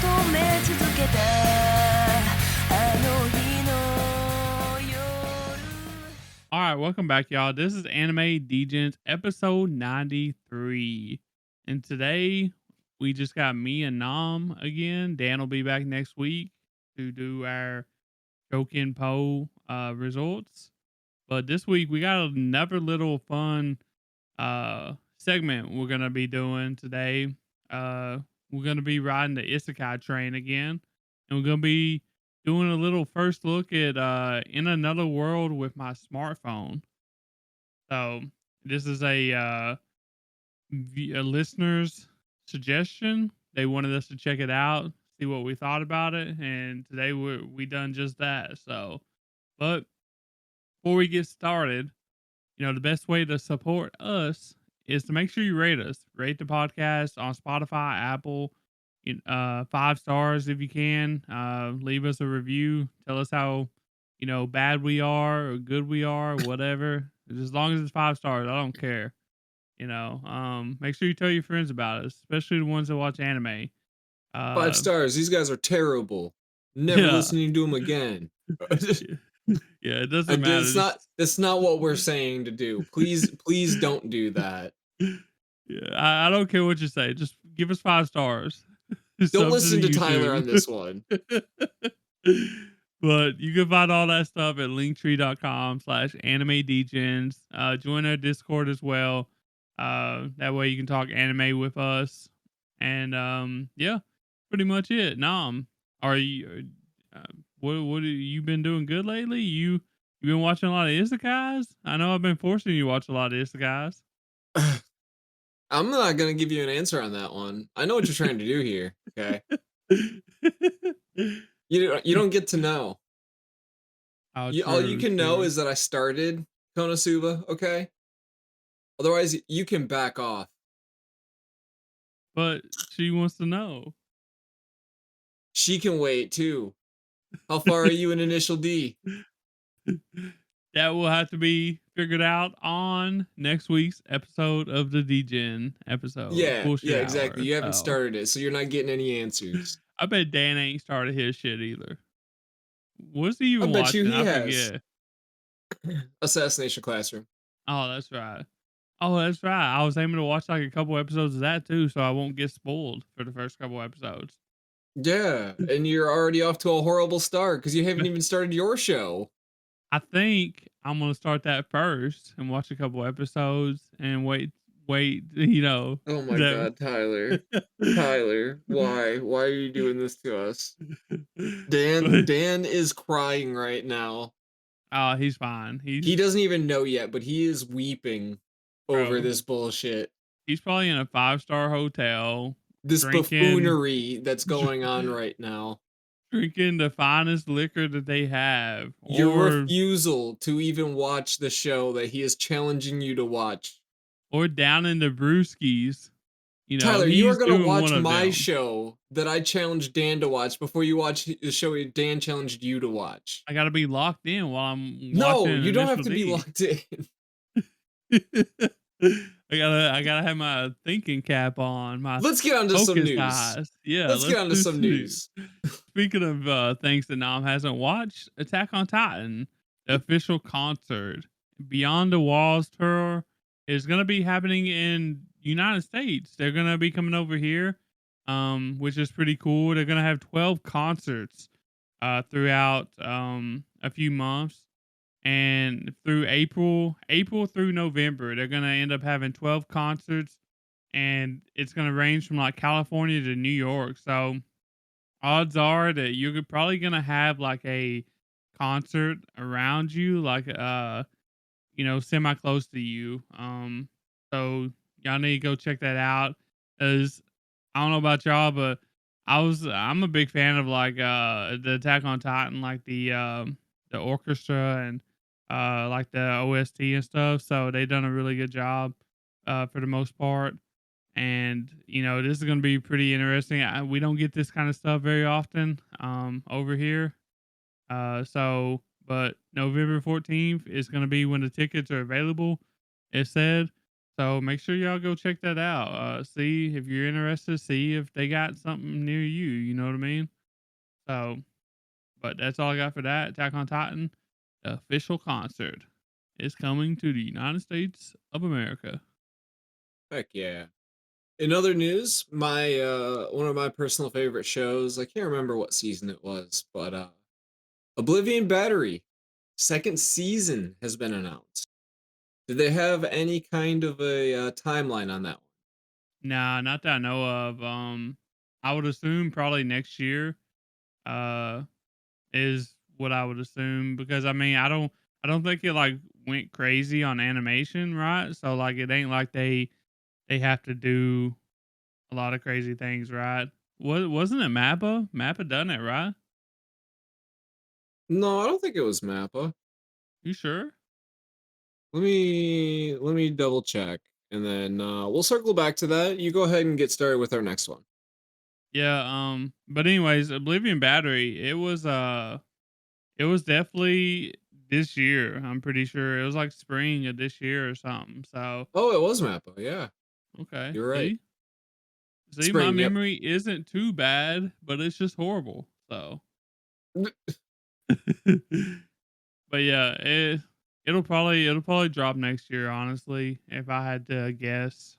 All right, welcome back, y'all. This is Anime Degens episode 93. And today we just got me and Nam again. Dan will be back next week to do our Show Ken Pon results. But this week we got another little fun segment we're gonna be doing today. We're gonna be riding the Isekai train again, and we're gonna be doing a little first look at In Another World with my smartphone. So this is a listener's suggestion. They wanted us to check it out, see what we thought about it, and today we done just that. So, but before we get started, the best way to support us is to make sure you rate us. Rate the podcast on Spotify, Apple, 5 stars if you can. Leave us a review. Tell us how, bad we are or good we are, or whatever. As long as it's 5 stars, I don't care. Make sure you tell your friends about us, especially the ones that watch anime. 5 stars. These guys are terrible. Never Yeah. listening to them again. Yeah, it doesn't matter. That's not what we're saying to do. Please don't do that. Yeah, I don't care what you say. Just give us 5 stars. Don't listen to Tyler on this one. But you can find all that stuff at linktree.com/animedegens. Join our Discord as well. That way you can talk anime with us. And yeah, pretty much it. Nam, are you? What have you been doing good lately? You been watching a lot of isekais? I know I've been forcing you to watch a lot of isekais. I'm not gonna give you an answer on that one. I know what you're trying to do here. Okay. You don't get to know. All you can know is that I started Konosuba. Okay. Otherwise, you can back off. But she wants to know. She can wait too. How far are you in Initial D? That will have to be figured out on next week's episode of the Degen episode. Yeah, Bullshit exactly. Hour, You haven't started it, so you're not getting any answers. I bet Dan ain't started his shit either. What's he even I bet watching? you he I has. forget. Assassination Classroom. Oh, that's right. I was aiming to watch like a couple episodes of that too, so I won't get spoiled for the first couple episodes. Yeah, and you're already off to a horrible start because you haven't even started your show. I think I'm gonna start that first and watch a couple episodes and wait. Oh my God, Tyler, Tyler, why are you doing this to us? Dan is crying right now. Oh, he's fine. He doesn't even know yet, but he is weeping over this bullshit. He's probably in a 5-star hotel. This buffoonery that's going on right now. Drinking the finest liquor that they have. Your refusal to even watch the show that he is challenging you to watch. Or down in the brewskis. Tyler, you are going to watch my show that I challenged Dan to watch before you watch the show Dan challenged you to watch. I got to be locked in while I'm watching. No, you don't have to be locked in. I gotta have my thinking cap on. Let's get on to some news. Yeah, let's get on to some news. Speaking of things that Nam hasn't watched, Attack on Titan, the official concert, Beyond the Walls tour is gonna be happening in United States. They're gonna be coming over here, which is pretty cool. They're gonna have 12 concerts throughout a few months. And through April through November, they're going to end up having 12 concerts, and it's going to range from like California to New York. So odds are that you're probably going to have like a concert around you, like, semi close to you. So y'all need to go check that out. As I don't know about y'all, but I'm a big fan of like, the Attack on Titan, like the orchestra and, like the OST and stuff. So they done a really good job, for the most part. And, this is going to be pretty interesting. We don't get this kind of stuff very often, over here. But November 14th is going to be when the tickets are available. It said, So make sure y'all go check that out. See if you're interested. See if they got something near you. You know what I mean? So, but that's all I got for that. Attack on Titan, the official concert, is coming to the United States of America. Heck yeah. In other news, my one of my personal favorite shows, I can't remember what season it was, but Oblivion Battery second season has been announced. Did they have any kind of a timeline on that one? Nah, not that I know of. I would assume probably next year. Uh, is what I would assume because I mean I don't think it like went crazy on animation, right? So like it ain't like they have to do a lot of crazy things, right? Wasn't it Mappa? Mappa done it, right? No, I don't think it was Mappa. You sure? Let me double check, and then we'll circle back to that. You go ahead and get started with our next one. Yeah, but anyways, Oblivion Battery, it was definitely this year. I'm pretty sure it was like spring of this year or something. So, Oh, it was Mappa. Yeah, okay. you're right. See, my Spring. Yep. memory isn't too bad, but it's just horrible. So, but yeah, it'll probably drop next year, honestly, if I had to guess.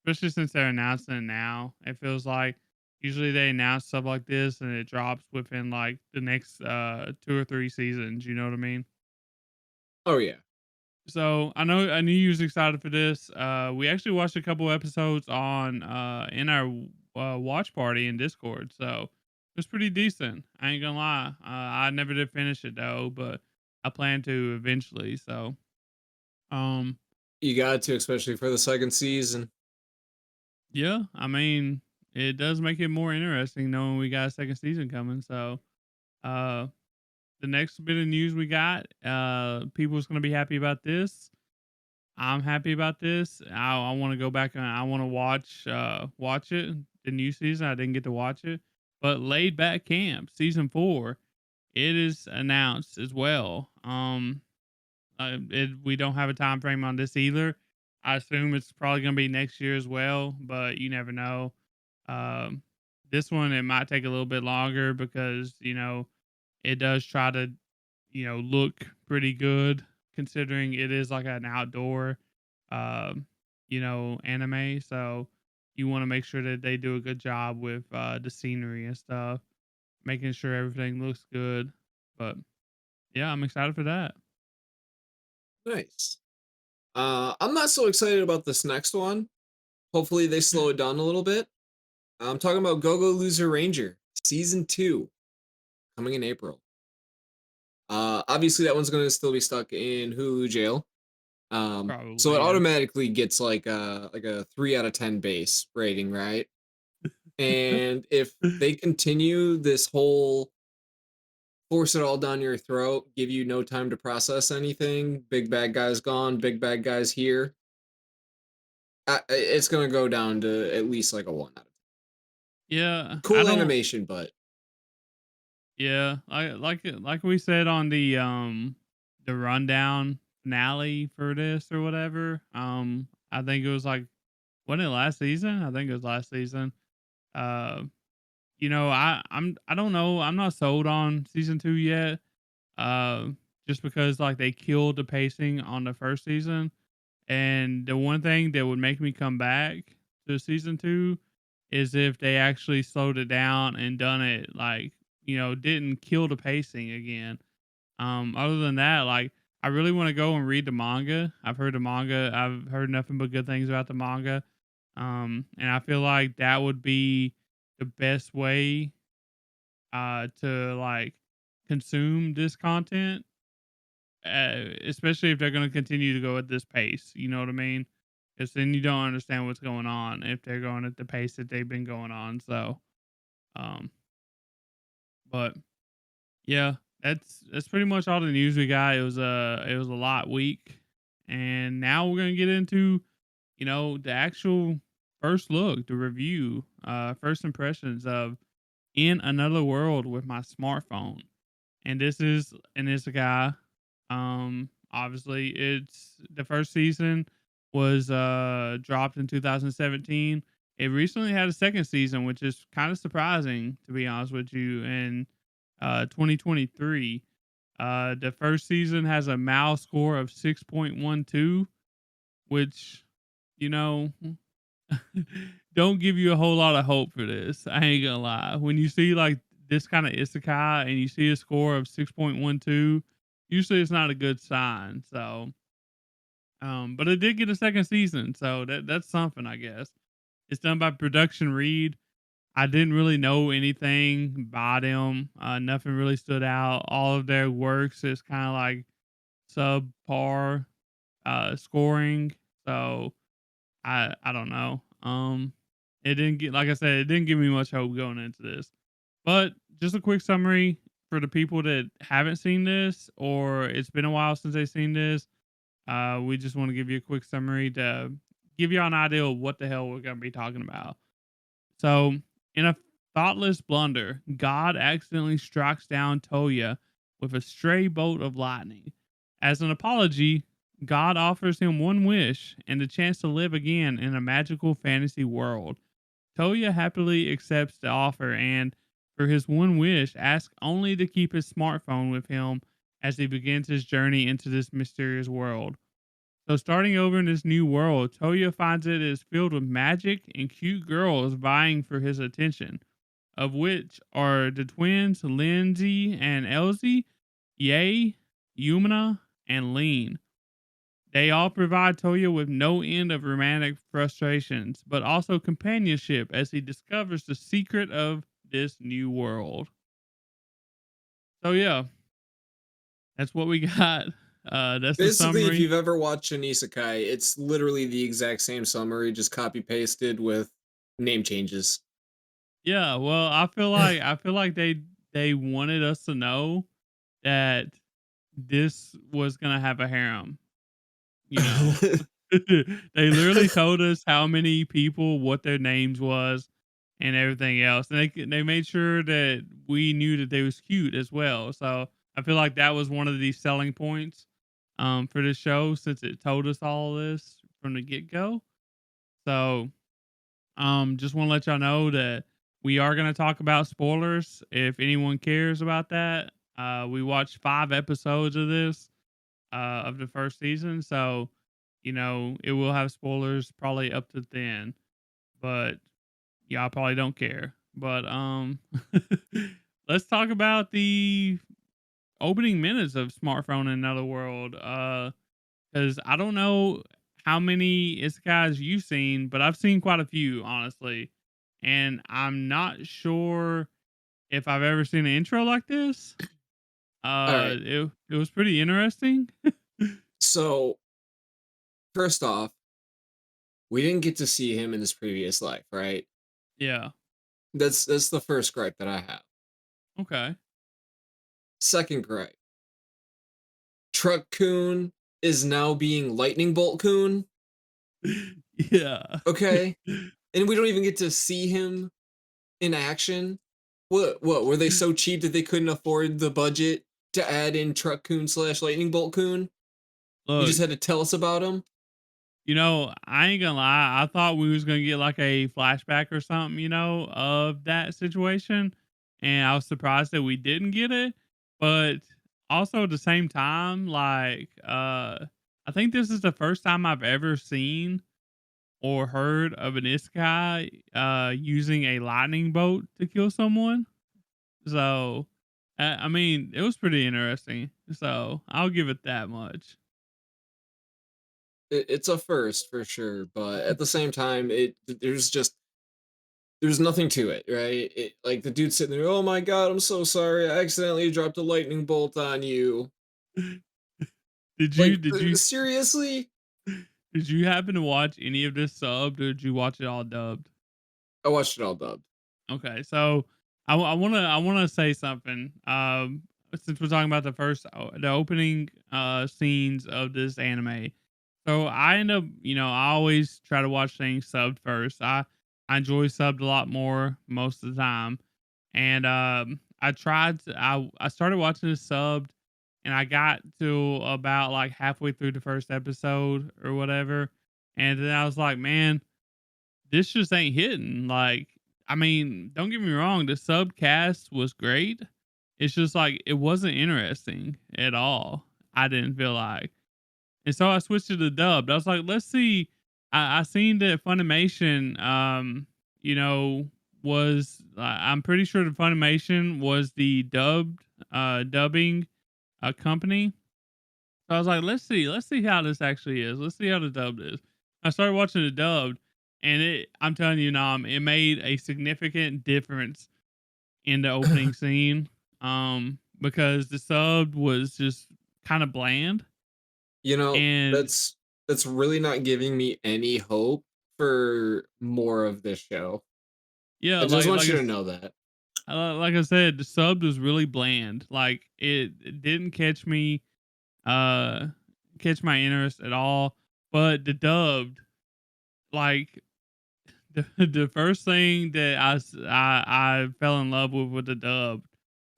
Especially since they're announcing it now. It feels like usually they announce stuff like this and it drops within like the next 2 or 3 seasons, you know what I mean? Oh yeah. So I knew you was excited for this. We actually watched a couple episodes on in our watch party in Discord, so it was pretty decent. I ain't gonna lie. I never did finish it though, but I plan to eventually. So um You got to, especially for the second season. yeah, I mean it does make it more interesting knowing we got a second season coming. So uh the next bit of news we got, people's gonna be happy about this. I'm happy about this. I want to go back and I want to watch it. The new season I didn't get to watch it, but Laid Back Camp season 4 it is announced as well. We don't have a time frame on this either. I assume it's probably going to be next year as well, but you never know. Um, this one it might take a little bit longer because it does try to look pretty good considering it is like an outdoor, um, anime. So you want to make sure that they do a good job with the scenery and stuff, making sure everything looks good. But yeah, I'm excited for that. Nice. I'm not so excited about this next one. Hopefully they slow it down a little bit. I'm talking about Go Go Loser Ranger season 2 coming in April. Obviously that one's going to still be stuck in Hulu jail. So it Probably, yeah. automatically gets like a 3 out of 10 base rating, right? And if they continue this whole force it all down your throat, give you no time to process anything, big bad guy's gone, big bad guy's here, it's gonna go down to at least like a 1 out of 10. Yeah, I Cool don't. animation, but Yeah, like we said on the rundown finale for this or whatever. I think it was like wasn't it last season? I think it was last season. Uh, I don't know. I'm not sold on season 2 yet. Uh, just because like they killed the pacing on the first season, and the one thing that would make me come back to season 2 is if they actually slowed it down and done it like didn't kill the pacing again. Other than that, like I really want to go and read the manga. I've heard nothing but good things about the manga. And I feel like that would be the best way to like consume this content, especially if they're going to continue to go at this pace. You know what I mean? Because then you don't understand what's going on if they're going at the pace that they've been going on. So, um, but yeah, that's pretty much all the news we got. It was a lot week, and now we're gonna get into the actual first look, the review, first impressions of In Another World with my smartphone. And this is an Isekai. Obviously, it's the first season. was dropped in 2017. It recently had a second season, which is kind of surprising to be honest with you. In 2023, the first season has a MAL score of 6.12, which you know don't give you a whole lot of hope for this. I ain't gonna lie. When you see like this kind of isekai and you see a score of 6.12, usually it's not a good sign. So, but it did get a second season, so that's something, I guess. It's done by Production Reed. I didn't really know anything by them. Nothing really stood out. All of their works is kind of like subpar scoring. So I don't know. It didn't get, like I said, it didn't give me much hope going into this. But just a quick summary for the people that haven't seen this or it's been a while since they've seen this. We just want to give you a quick summary to give you an idea of what the hell we're going to be talking about. So, in a thoughtless blunder, God accidentally strikes down Toya with a stray bolt of lightning. As an apology, God offers him one wish and the chance to live again in a magical fantasy world. Toya happily accepts the offer and, for his one wish, asks only to keep his smartphone with him as he begins his journey into this mysterious world. So, starting over in this new world, Toya finds it is filled with magic and cute girls vying for his attention, of which are the twins Lindsay and Elsie, Yay, Yumina, and Lean. They all provide Toya with no end of romantic frustrations, but also companionship as he discovers the secret of this new world. So yeah, that's what we got. That's the Basically, if summary. you've ever watched an isekai, it's literally the exact same summary, just copy pasted with name changes. Yeah, well, I feel like they wanted us to know that this was gonna have a harem, you know. They literally told us how many people, what their names was, and everything else, and they made sure that we knew that they was cute as well. So I feel like that was one of the selling points, for this show since it told us all this from the get go. So just want to let y'all know that we are going to talk about spoilers if anyone cares about that. We watched 5 episodes of this of the first season, so it will have spoilers probably up to then, but y'all probably don't care. But let's talk about the opening minutes of Smartphone in Another World. Because I don't know how many isekais you've seen, but I've seen quite a few, honestly. And I'm not sure if I've ever seen an intro like this. All right. It was pretty interesting. So, first off, we didn't get to see him in his previous life, right? Yeah. That's the first gripe that I have. Okay. Second gripe, Truck Coon is now being Lightning Bolt Coon. Yeah. Okay, and we don't even get to see him in action. What were they so cheap that they couldn't afford the budget to add in Truck Coon slash Lightning Bolt Coon? You Look, just had to tell us about him. I ain't gonna lie. I thought we was gonna get like a flashback or something, of that situation, and I was surprised that we didn't get it. But also at the same time, like, I think this is the first time I've ever seen or heard of an isekai using a lightning bolt to kill someone. So, I mean, it was pretty interesting. So I'll give it that much. It's a first for sure, but at the same time, there's nothing to it, right? Like the dude sitting there, oh my god, I'm so sorry, I accidentally dropped a lightning bolt on you. Did you Like did you seriously? Did you happen to watch any of this subbed, or did you watch it all dubbed? I watched it all dubbed. Okay, so I wanna say something. Since we're talking about the opening scenes of this anime, so I end up, I always try to watch things subbed first. I enjoy subbed a lot more most of the time, and I started watching this subbed, and I got to about like halfway through the first episode or whatever, And then I was like, man, this just ain't hitting. Like, I mean, don't get me wrong, the subcast was great. It's just like it wasn't interesting at all. I didn't feel like. And so I switched to the dubbed. I was like, let's see. I seen that Funimation, you know, was I'm pretty sure the Funimation was the dubbing company. So I was like, let's see how this actually is. Let's see how the dubbed is. I started watching the dubbed, and I'm telling you, Nam, it made a significant difference in the opening scene. Because the subbed was just kind of bland, You know, and that's really not giving me any hope for more of this show. yeah, I just want you to know that. like I said, the subbed was really bland. Like it didn't uh, catch my interest at all. But the dubbed, like the first thing that I fell in love with the dub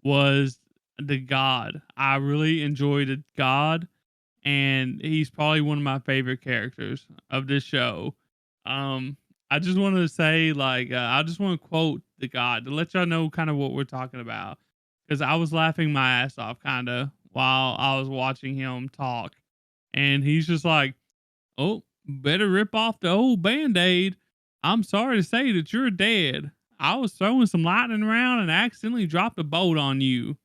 was the god. I really enjoyed the god, and he's probably one of my favorite characters of this show. Um, I just want to say, like, I just want to quote the god to let y'all know kind of what we're talking about, because I was laughing my ass off kind of while I was watching him talk, and he's just like, "Oh, better rip off the old band-aid. I'm sorry to say that you're dead. I was throwing some lightning around and accidentally dropped a bolt on you.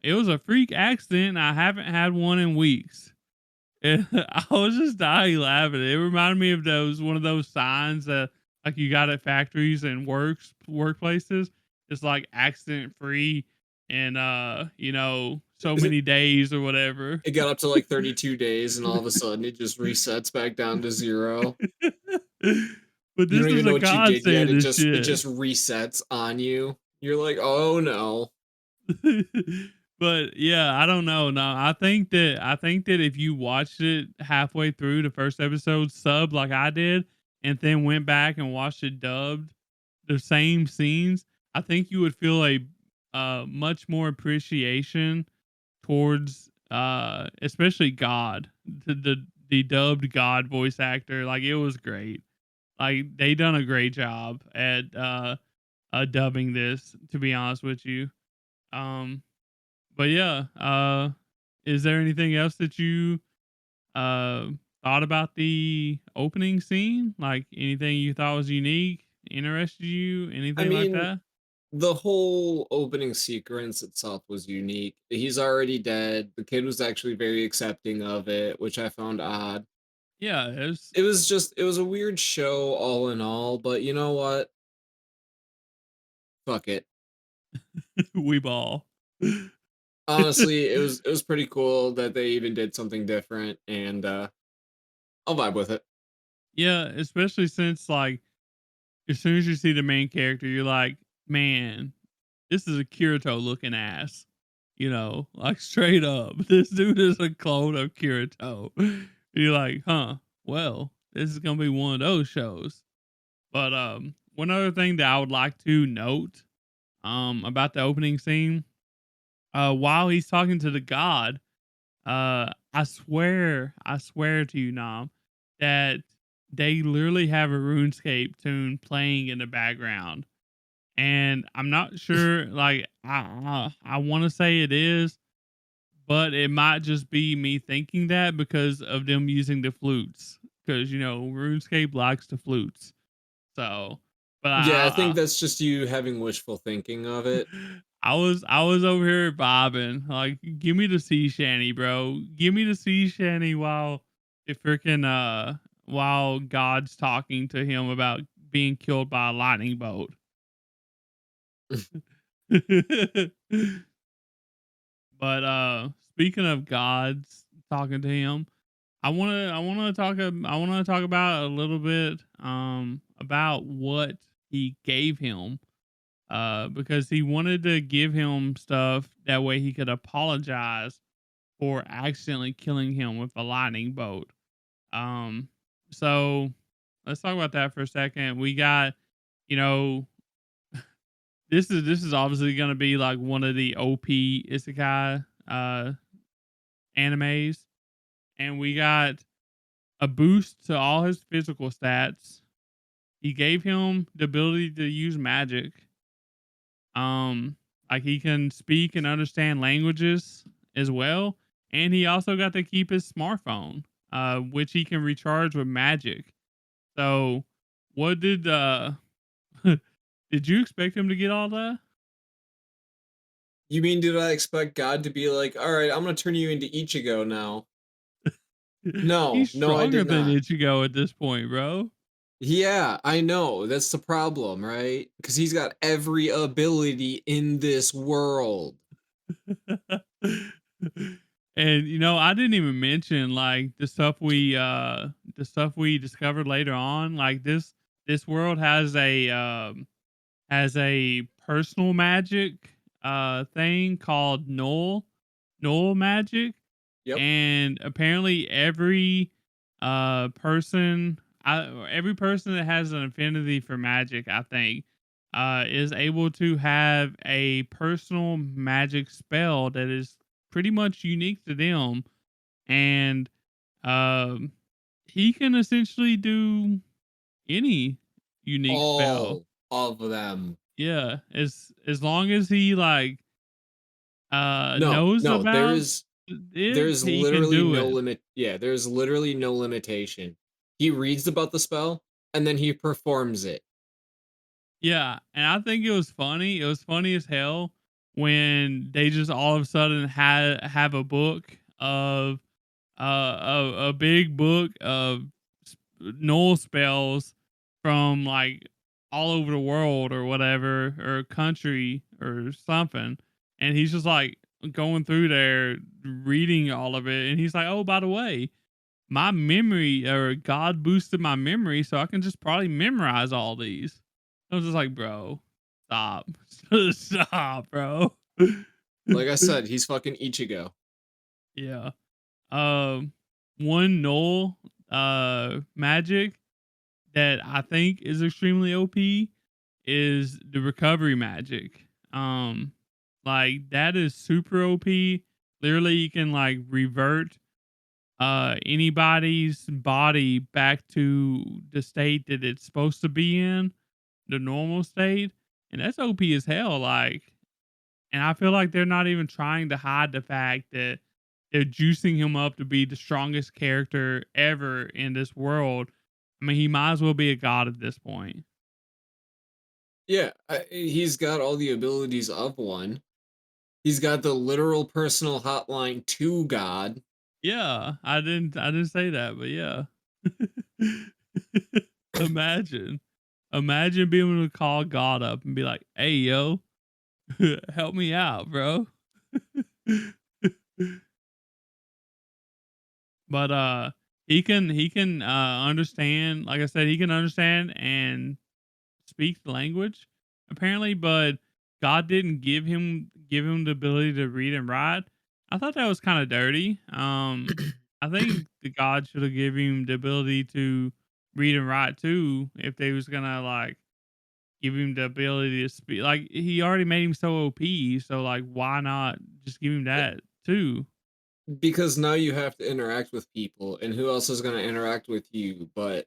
It was a freak accident and I haven't had one in weeks." And I was just dying laughing. It reminded me of those one of those signs that like you got at factories and workplaces. It's like accident free and so many days or whatever. It got up to like 32 days and all of a sudden it just resets back down to 0. But You this don't is even a know what you god did yet. saying It this just it shit. just resets on you. You're like, "Oh no." But yeah, I don't know. No, I think that if you watched it halfway through the first episode sub like I did, and then went back and watched it dubbed, the same scenes, I think you would feel a much more appreciation towards especially God, the dubbed God voice actor. Like it was great. Like they done a great job at dubbing this, to be honest with you. Um but yeah, is there anything else that you uh thought about the opening scene? Like anything you thought was unique, interested you, I anything like mean, that? the whole opening sequence itself was unique. He's already dead. The kid was actually very accepting of it, which I found odd. Yeah, It was a weird show all in all, but you know what? Fuck it. we ball. Honestly, it was pretty cool that they even did something different and I'll vibe with it. Yeah, especially since like as soon as you see the main character, you're like, man, this is a Kirito looking ass. You know, like straight up. This dude is a clone of Kirito. You're like, huh, well, this is gonna be one of those shows. But one other thing that I would like to note about the opening scene, while he's talking to the god, I swear to you, Nam, that they literally have a RuneScape tune playing in the background, and I'm not sure. Like, I want to say it is, but it might just be me thinking that because of them using the flutes. Because RuneScape likes the flutes. So, but Yeah, I think that's just you having wishful thinking of it. I was over here vibing. Like, give me the sea shanty, bro. Give me the sea shanty while the freaking while God's talking to him about being killed by a lightning bolt. But speaking of gods talking to him, I wanna talk about a little bit about what he gave him, because he wanted to give him stuff that way he could apologize for accidentally killing him with a lightning bolt. Um, so let's talk about that for a second. We got, you know, this is obviously going to be like one of the OP isekai animes, and we got a boost to all his physical stats. He gave him the ability to use magic. Um, like he can speak and understand languages as well, and he also got to keep his smartphone, which he can recharge with magic. So, what did did you expect him to get all that? You mean, did I expect God to be like, all right, I'm gonna turn you into Ichigo now? No, He's no, I stronger did than not. Ichigo at this point, bro. Yeah, I know. That's the problem, right? Because he's got every ability in this world. And I didn't even mention like the stuff we discovered later on. Like this world has a personal magic thing called null magic, Yep. and apparently every person that has an affinity for magic, I think, is able to have a personal magic spell that is pretty much unique to them, and um, he can essentially do any unique spell. All of them. Yeah, as long as he No, knows no, about it, there's he can literally do no it. limit. Yeah, there's literally no limitation. He reads about the spell and then he performs it. Yeah, and I think it was funny. It was funny as hell when they just all of a sudden have a book of a big book of null spells from like all over the world or whatever or country or something, and he's just like going through there reading all of it, and he's like, "Oh, by the way, my memory or God boosted my memory, so I can just probably memorize all these." I was just like, bro, stop. Stop, bro. Like I said, he's fucking Ichigo. Yeah. Um one null magic that I think is extremely OP is the recovery magic. Like that is super OP. Literally you can like revert anybody's body back to the state that it's supposed to be in, the normal state, and that's OP as hell. Like, and I feel like they're not even trying to hide the fact that they're juicing him up to be the strongest character ever in this world. I mean, he might as well be a god at this point. Yeah, he's got all the abilities of one. He's got the literal personal hotline to God. Yeah, I didn't say that, but yeah. Imagine. Imagine being able to call God up and be like, "Hey, yo, help me out, bro." But he can understand, like I said, he can understand and speak the language apparently, but God didn't give him the ability to read and write. I thought that was kind of dirty. I think the God should have given him the ability to read and write too if they was gonna like give him the ability to speak. Like he already made him so OP, so like why not just give him that too? Because now you have to interact with people, and who else is going to interact with you but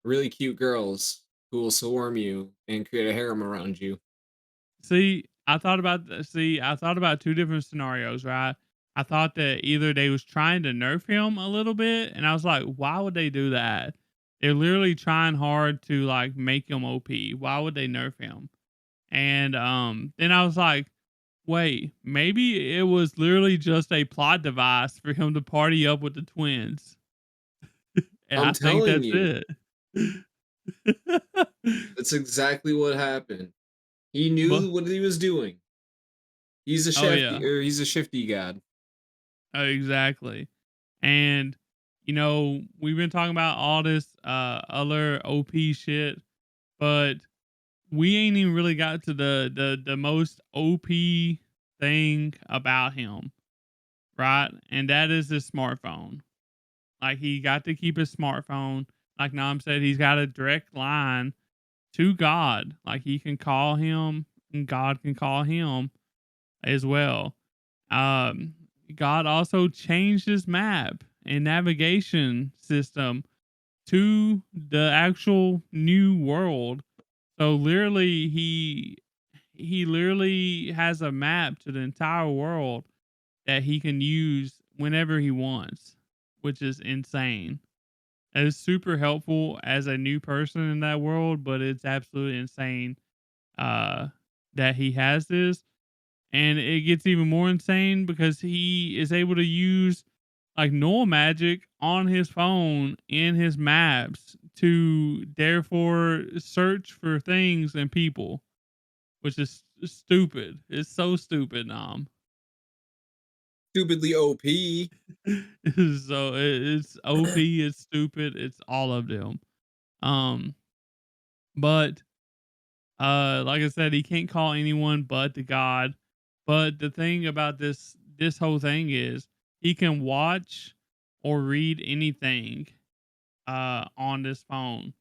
really cute girls who will swarm you and create a harem around you? I thought about two different scenarios, right? I thought that either they was trying to nerf him a little bit, and I was like, why would they do that? They're literally trying hard to like make him OP. Why would they nerf him? And then I was like, wait, maybe it was literally just a plot device for him to party up with the twins. And I'm I think telling that's you, it. that's exactly what happened. He But knew what he was doing. oh yeah, He's a shifty god. exactly. And we've been talking about all this other OP shit, but we ain't even really got to the most OP thing about him, right? And that is his smartphone. Like he got to keep his smartphone. Like Nam said, he's got a direct line to God. Like he can call him and God can call him as well. Um, God also changed his map and navigation system to the actual new world. So literally he literally has a map to the entire world that he can use whenever he wants, which is insane. It's super helpful as a new person in that world, but it's absolutely insane uh, that he has this. And it gets even more insane because he is able to use like null magic on his phone in his maps to therefore search for things and people, which is stupid. It's so stupid, Nam. Stupidly OP. So it's OP, it's stupid, it's all of them. Um, but like I said, he can't call anyone but the God. But the thing about this whole thing is he can watch or read anything on this phone.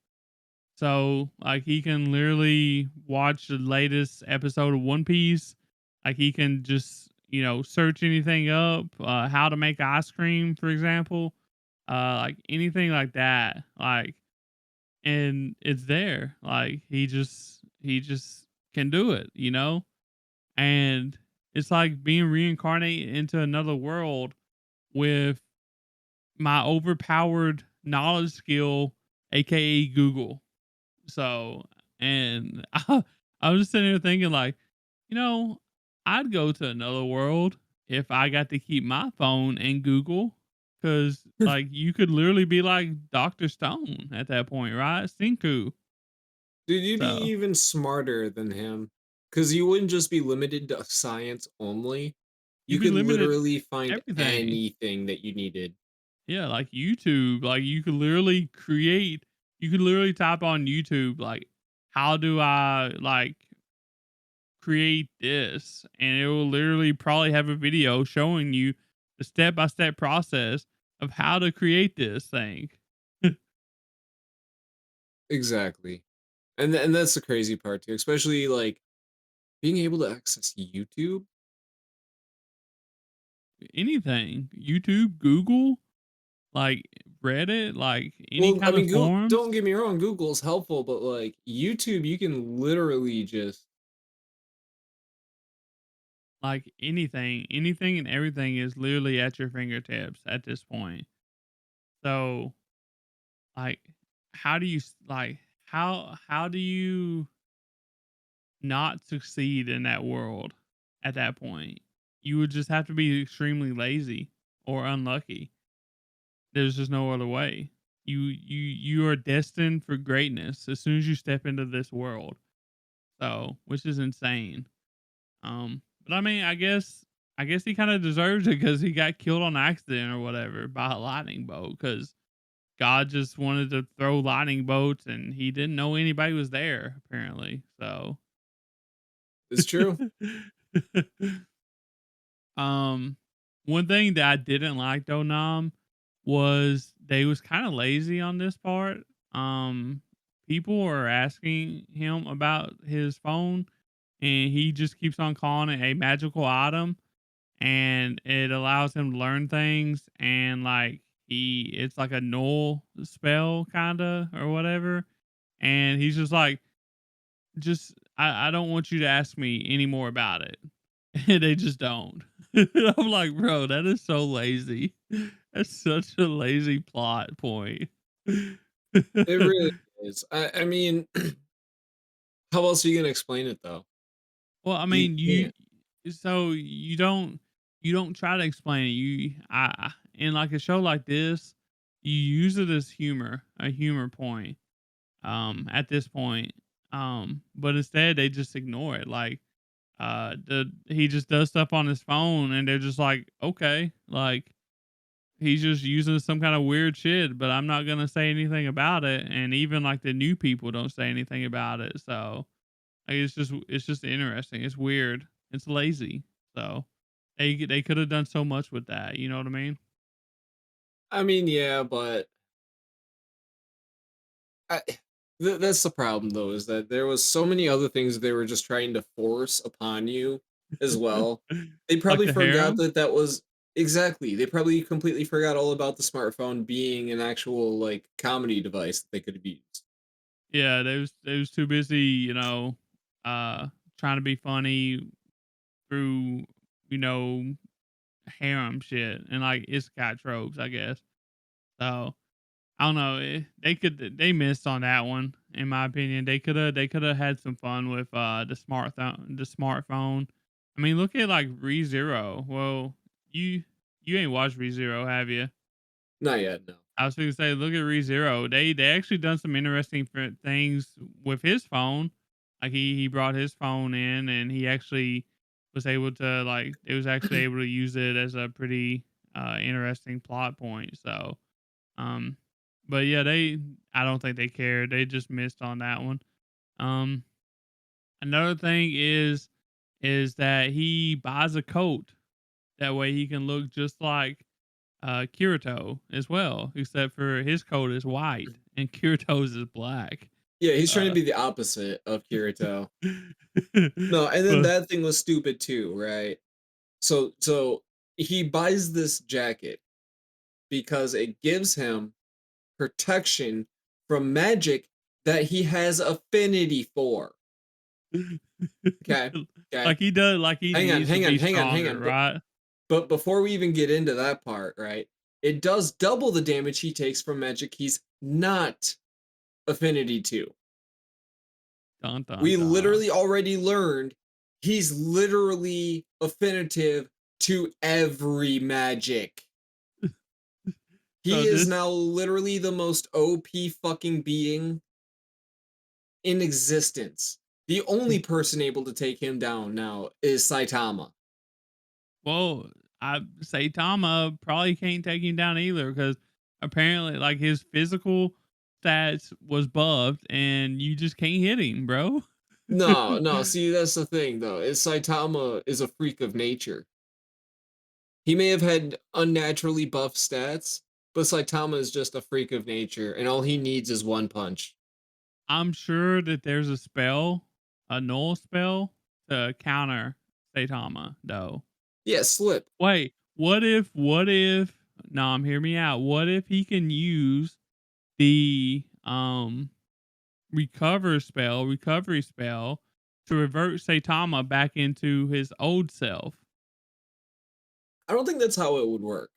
So like he can literally watch the latest episode of One Piece. Like he can just, search anything up, how to make ice cream, for example. Like anything like that. Like and it's there. Like he just can do it. And it's like being reincarnated into another world with my overpowered knowledge skill, aka Google. So, and I was just sitting there thinking, like, you know, I'd go to another world if I got to keep my phone and Google, because like you could literally be like Doctor Stone at that point, right? Sinku. Dude, you'd be So even smarter than him. Because you wouldn't just be limited to science only. You you'd be could limited literally find everything. anything that you needed. Yeah, like YouTube. Like you could literally type on YouTube, like, how do I like create this? And it will literally probably have a video showing you the step by step process of how to create this thing. Exactly. And that's the crazy part too, especially like being able to access YouTube. Anything. YouTube, Google, like Reddit, like any Well, I kind of mean, don't forums, get me wrong, Google's helpful, but like YouTube, you can literally just like anything and everything is literally at your fingertips at this point. So like how do you like how do you not succeed in that world at that point? You would just have to be extremely lazy or unlucky. There's just no other way. You are destined for greatness as soon as you step into this world. So, which is insane. But I mean, I guess he kind of deserves it because he got killed on accident or whatever by a lightning bolt. Because God just wanted to throw lightning bolts, and he didn't know anybody was there apparently. So, it's true. um, one thing that I didn't like though, Nam, was they was kind of lazy on this part. Um, People are asking him about his phone, and he just keeps on calling it a magical item, and it allows him to learn things, and like it's like a null spell kinda or whatever. And he's just like, just I don't want you to ask me any more about it. And they just don't. I'm like, bro, that is so lazy. That's such a lazy plot point. It really is. I mean, how else are you gonna explain it though? Well, I You mean, can't. so you don't try to explain it. In like a show like this, you use it as humor, a humor point. At this point, but instead they just ignore it. Like, the he just does stuff on his phone, and they're just like, okay, like he's just using some kind of weird shit, but I'm not gonna say anything about it. And even like the new people don't say anything about it. So like, it's just interesting. It's weird. It's lazy. So they could have done so much with that. You know what I mean? I mean, yeah, but I, that's the problem though, is that there was so many other things they were just trying to force upon you as well. They Like probably the forgot harem. that that was Exactly. They probably completely forgot all about the smartphone being an actual like comedy device that they could have used. Yeah, they was too busy, uh, trying to be funny through, you know, harem shit and like isekai tropes, I guess. So I don't know. They missed on that one, in my opinion. They could have had some fun with the smartphone. I mean, look at like ReZero. Well, you you ain't watched ReZero, have you? Not yet, no. I was going to say, look at ReZero. They actually done some interesting things with his phone. Like he brought his phone in, and he actually was able to like it was actually able to use it as a pretty interesting plot point. So um, but yeah, I don't think they cared. They just missed on that one. Um, another thing is that he buys a coat that way he can look just like Kirito as well, except for his coat is white and Kirito's is black. Yeah, he's trying to Uh, be the opposite of Kirito. No, and then but that thing was stupid too, right? So he buys this jacket because it gives him protection from magic that he has affinity for. Okay. Okay. like he Hang on, needs to hang on, be hang on, hang stronger, on. right? But before we even get into that part, right? It does double the damage he takes from magic he's not affinity to. Dun dun We dun. literally already learned he's literally affinitive to every magic. So He is this now literally the most OP fucking being in existence. The only person able to take him down now is Saitama. Well, I say Tama probably can't take him down either because apparently, like his physical stats was buffed, and you just can't hit him, bro. No, no, see, that's the thing though. Is Saitama is a freak of nature. He may have had unnaturally buff stats, but Saitama is just a freak of nature, and all he needs is one punch. I'm sure that there's a spell, a null spell to counter Saitama, though. Yeah, slip. Wait, what if, Nam, hear me out. What if he can use the recovery spell to revert Saitama back into his old self? I don't think that's how it would work.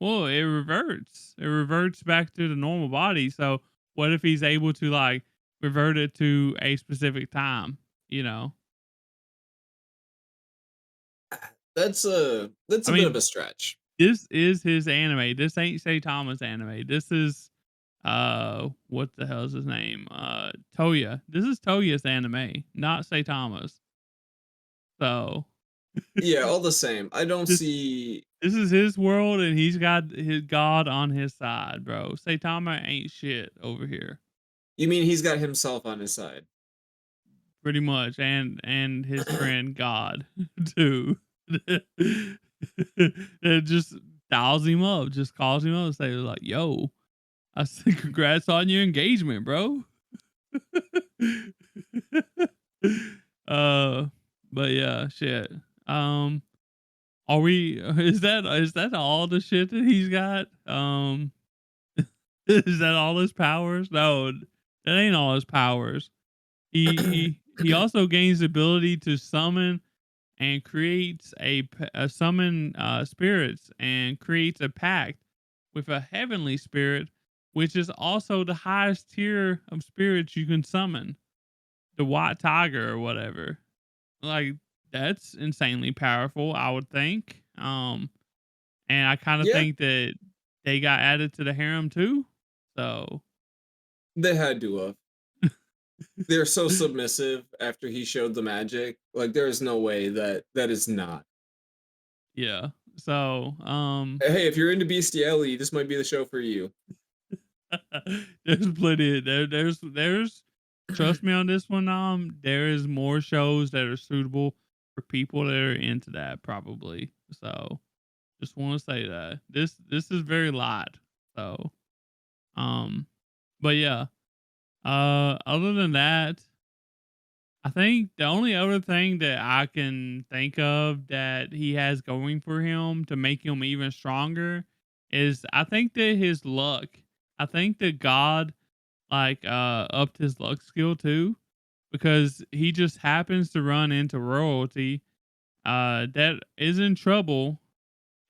Well, it reverts. It reverts back to the normal body. So what if he's able to like revert it to a specific time? You know, That's I a bit of mean, a stretch. this is his anime. This ain't Saitama's anime. This is what the hell is his name? Toya. This is Toya's anime, not Saitama's. So Yeah, all the same. I don't this see. this is his world, and he's got his god on his side, bro. Saitama ain't shit over here. You mean he's got himself on his side? Pretty much, and his friend God too. It just dials him up, just calls him up and say like, "Yo, I said congrats on your engagement, bro." uh, but yeah, shit. Um, are we? Is that all the shit that he's got? Is that all his powers? No, that ain't all his powers. He also gains the ability to summon and creates a summon spirits and creates a pact with a heavenly spirit, which is also the highest tier of spirits you can summon, the white tiger or whatever. Like that's insanely powerful, I would think. And I kind of Yeah, think that they got added to the harem too. So they had to have. They're so submissive after he showed the magic. Like there is no way that that is not. yeah. So Hey, if you're into bestiality, this might be the show for you. there's plenty there's trust me on this one, there is more shows that are suitable for people that are into that probably. So just want to say that. This is very light. So um but yeah. Other than that, I think the only other thing that I can think of that he has going for him to make him even stronger is I think that his luck. I think that God upped his luck skill too because he just happens to run into royalty that is in trouble,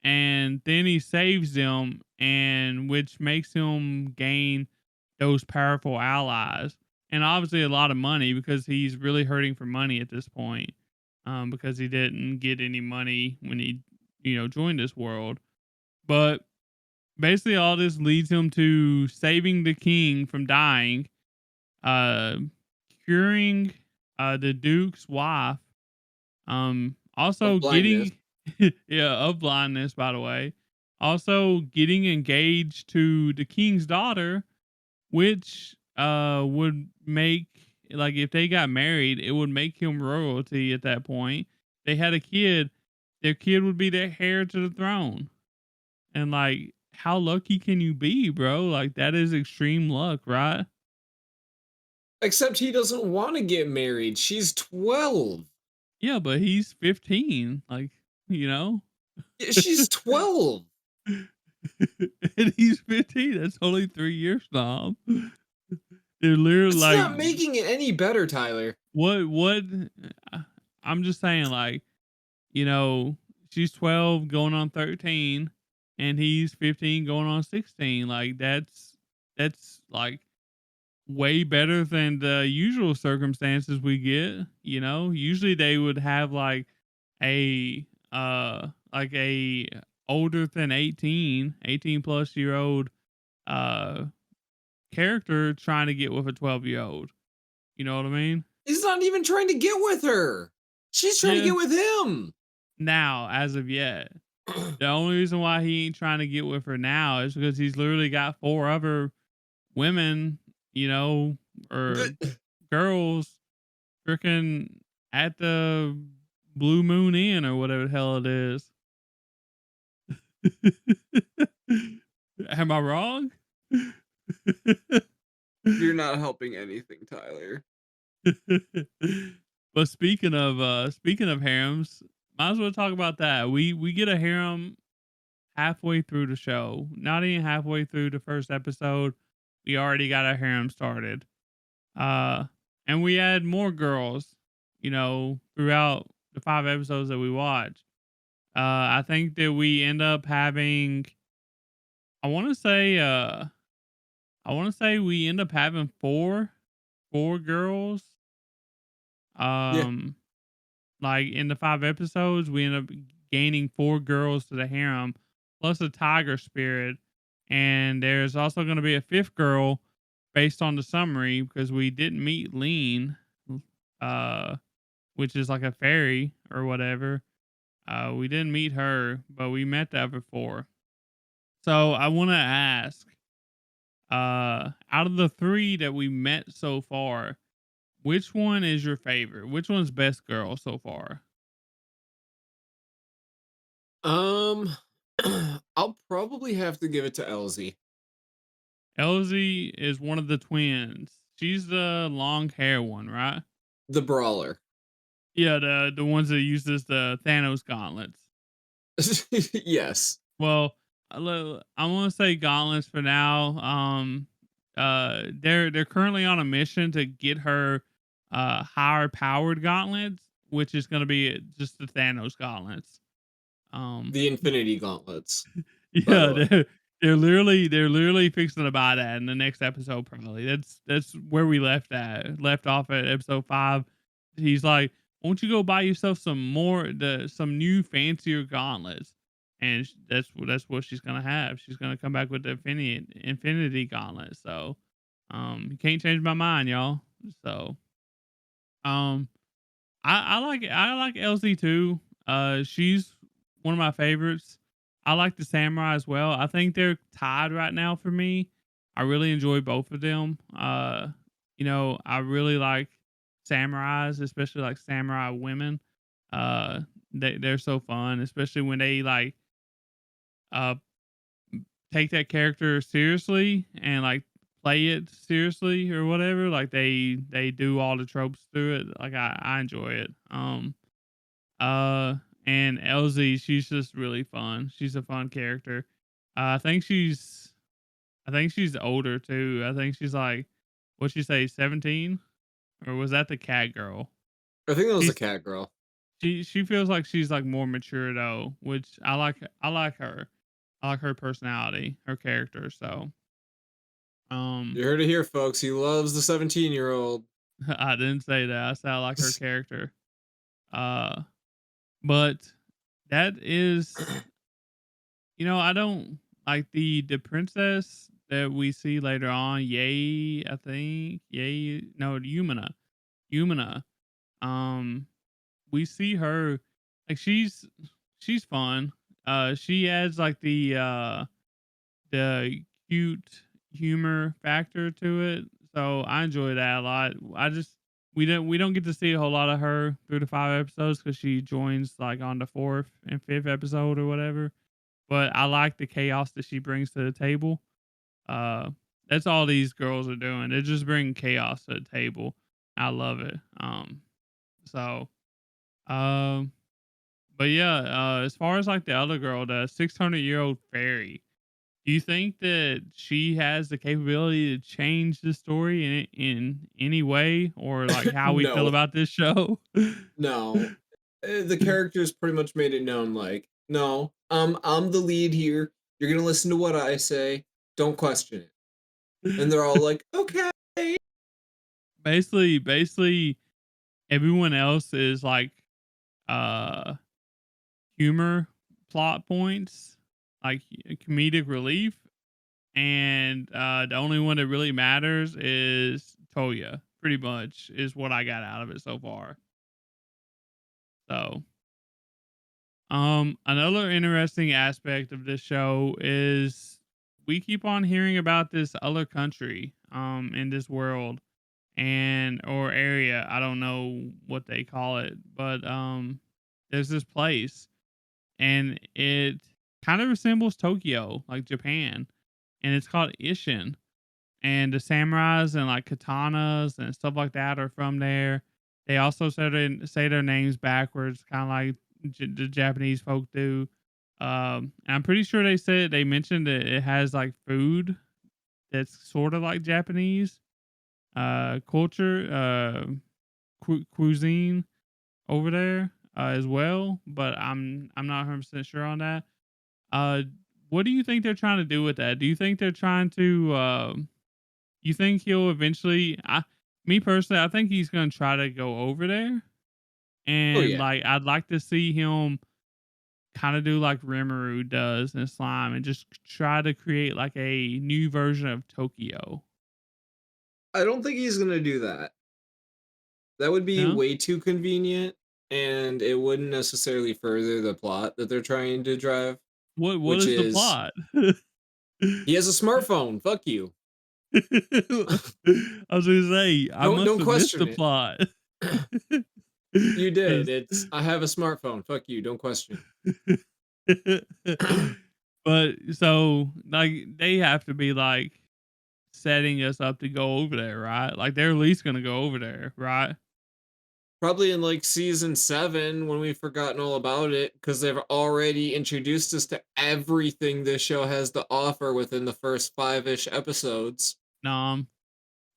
and then he saves them, and which makes him gain those powerful allies, and obviously a lot of money because he's really hurting for money at this point, because he didn't get any money when he joined this world. But basically, all this leads him to saving the king from dying, uh, curing the duke's wife, Of also blindness. getting yeah, of blindness, by the way. Also getting engaged to the king's daughter, which would make, like, if they got married, it would make him royalty at that point. They had a kid, their kid would be the heir to the throne. And like, how lucky can you be, bro? Like, that is extreme luck, right? Except he doesn't want to get married. She's 12. Yeah, but he's 15, like, you know? Yeah, she's 12. And he's 15. That's only 3 years, Tom. They're literally It's like, not making it any better, Tyler. what uh, I'm just saying, like, you know, she's 12 going on 13 and he's 15 going on 16. Like, that's like way better than the usual circumstances we get, you know? Usually they would have a like a older than 18 plus year old uh character trying to get with a 12-year-old. You know what I mean? He's not even trying to get with her. She's trying to Yeah. get with him. Now, as of yet. The only reason why he ain't trying to get with her now is because he's literally got four other women, or girls freaking at the Blue Moon Inn or whatever the hell it is. Am I wrong? You're not helping anything, Tyler. But speaking of harems, might as well talk about that. We get a harem halfway through the show. Not even halfway through the first episode, we already got a harem started. Uh and we add more girls, throughout the 5 episodes that we watch. I think that we end up having I wanna say we end up having four girls. Yeah. Um Like, in the 5 episodes, we end up gaining 4 girls to the harem, plus a tiger spirit, and there's also gonna be a 5th girl based on the summary because we didn't meet Lean, uh, which is like a fairy or whatever. We didn't meet her, but we met the other 4. So, I wanna ask, out of the 3 that we met so far, which one is your favorite? Which one's best girl so far? Um, I'll probably have to give it to Elsie, Elsie is one of the twins. She's the long hair one, right? the brawler. Yeah, the ones that uses the Thanos gauntlets. Yes. Well, I want to say gauntlets for now. They're currently on a mission to get her higher powered gauntlets, which is going to be just the Thanos gauntlets. Um, The Infinity Gauntlets, by the Yeah, way. they're literally fixing to buy that in the next episode probably. That's where we left off at episode 5. He's like, "Won't you go buy yourself some new fancier gauntlets?" And that's what she's gonna have. She's gonna come back with the infinity gauntlet. So, you can't change my mind, y'all. So, um, I like LZ too. She's one of my favorites. I like the samurai as well. I think they're tied right now for me. I really enjoy both of them. I really like samurais, especially like samurai women. Uh, they're so fun, especially when they uh take that character seriously and like play it seriously or whatever. Like they do all the tropes through it. Like I enjoy it. Uh, and LZ, she's just really fun. She's a fun character. I think she's older too. I think she's like, what'd she say, 17? Or was that the cat girl? I think that was a She's cat girl. she feels like she's like more mature though, which I like. I like her. I like her personality, her character. So, um, You heard it here, folks. He loves the 17-year-old. I didn't say that. I said I like her character. Uh, but that is, I don't like the princess that we see later on. Yay, I think. Yay, no, Yumina. Yumina. Um, we see her like she's fun. She adds like the cute humor factor to it. So I enjoy that a lot. We don't get to see a whole lot of her through the 5 episodes because she joins like on the fourth and fifth episode or whatever. But I like the chaos that she brings to the table. Uh, that's all these girls are doing. They're just bringing chaos to the table. I love it. So um, but yeah, as far as like the other girl, the 600-year-old fairy, do you think that she has the capability to change the story in any way, or like how we feel No, about this show? no. The characters pretty much made it known, like, no, I'm the lead here. You're gonna listen to what I say. Don't question it. And they're all like, okay. Basically, everyone else is like uh humor plot points, like comedic relief, and the only one that really matters is Toya. Pretty much is what I got out of it so far. So, another interesting aspect of this show is we keep on hearing about this other country, in this world and or area. I don't know what they call it, but there's this place, and it kind of resembles Tokyo, like Japan, and it's called Ishin, and the samurais and like katanas and stuff like that are from there. They also say their names backwards, kind of like the Japanese folk do. And I'm pretty sure they mentioned that it has like food that's sort of like Japanese culture, cuisine over there as well. But I'm not 100% sure on that. Uh, what do you think they're trying to do with that? Do you think they're trying to you think he'll eventually me personally, I think he's gonna try to go over there, Oh and, yeah. like, I'd like to see him kinda do like Rimuru does in Slime and just try to create, like, a new version of Tokyo. I don't think he's gonna do that. That would be No? way too convenient, and it wouldn't necessarily further the plot that they're trying to drive, What which is the is plot? he has a smartphone. Fuck you. I was gonna say, I must Don't have missed question the it. plot. You did. 'Cause It's I have a smartphone. Fuck you. Don't question it. but so, like, they have to be, like, setting us up to go over there, right? Like, they're at least gonna go over there, right? Probably in like season 7 when we've forgotten all about it because they've already introduced us to everything this show has to offer within the first 5-ish episodes. No,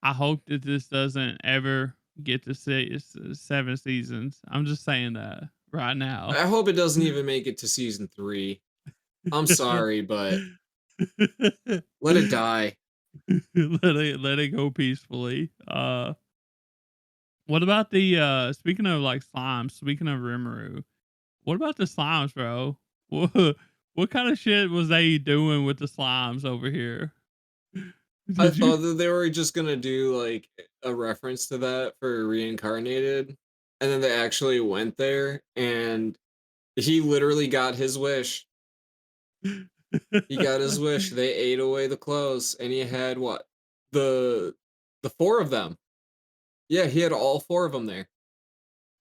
I hope that this doesn't ever get to 7 seasons. I'm just saying that right now. I hope it doesn't even make it to season 3. I'm sorry, but let it die. Let it go peacefully. What about the speaking of like slimes, speaking of Rimuru, what about the slimes, bro? What kind of shit was they doing with the slimes over here? I Did you thought that they were just gonna do like a reference to that for Reincarnated, and then they actually went there, and he literally got his wish. He got his wish. They ate away the clothes, and he had what the the 4 of them. Yeah, he had all 4 of them there.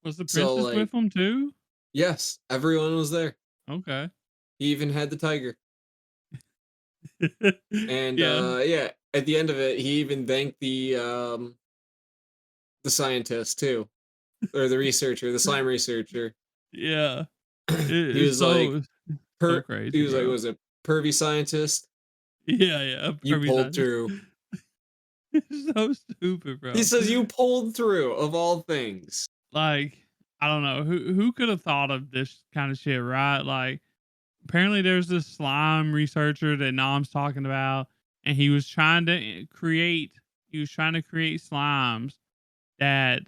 was the So princess with like, them too? yes, everyone was there. Okay. He even had the tiger. And Yeah. yeah, at the end of it, he even thanked the scientist too, or the researcher, the slime researcher. Yeah. He It's was like, so he crazy, was like, bro. was it pervy scientist? Yeah, yeah, You every pulled time. through. It's so stupid, He bro. says you pulled through of all things. Like, I don't know who could have thought of this kind of shit, right? Like, apparently there's this slime researcher that Nom's talking about, and he was trying to create slimes that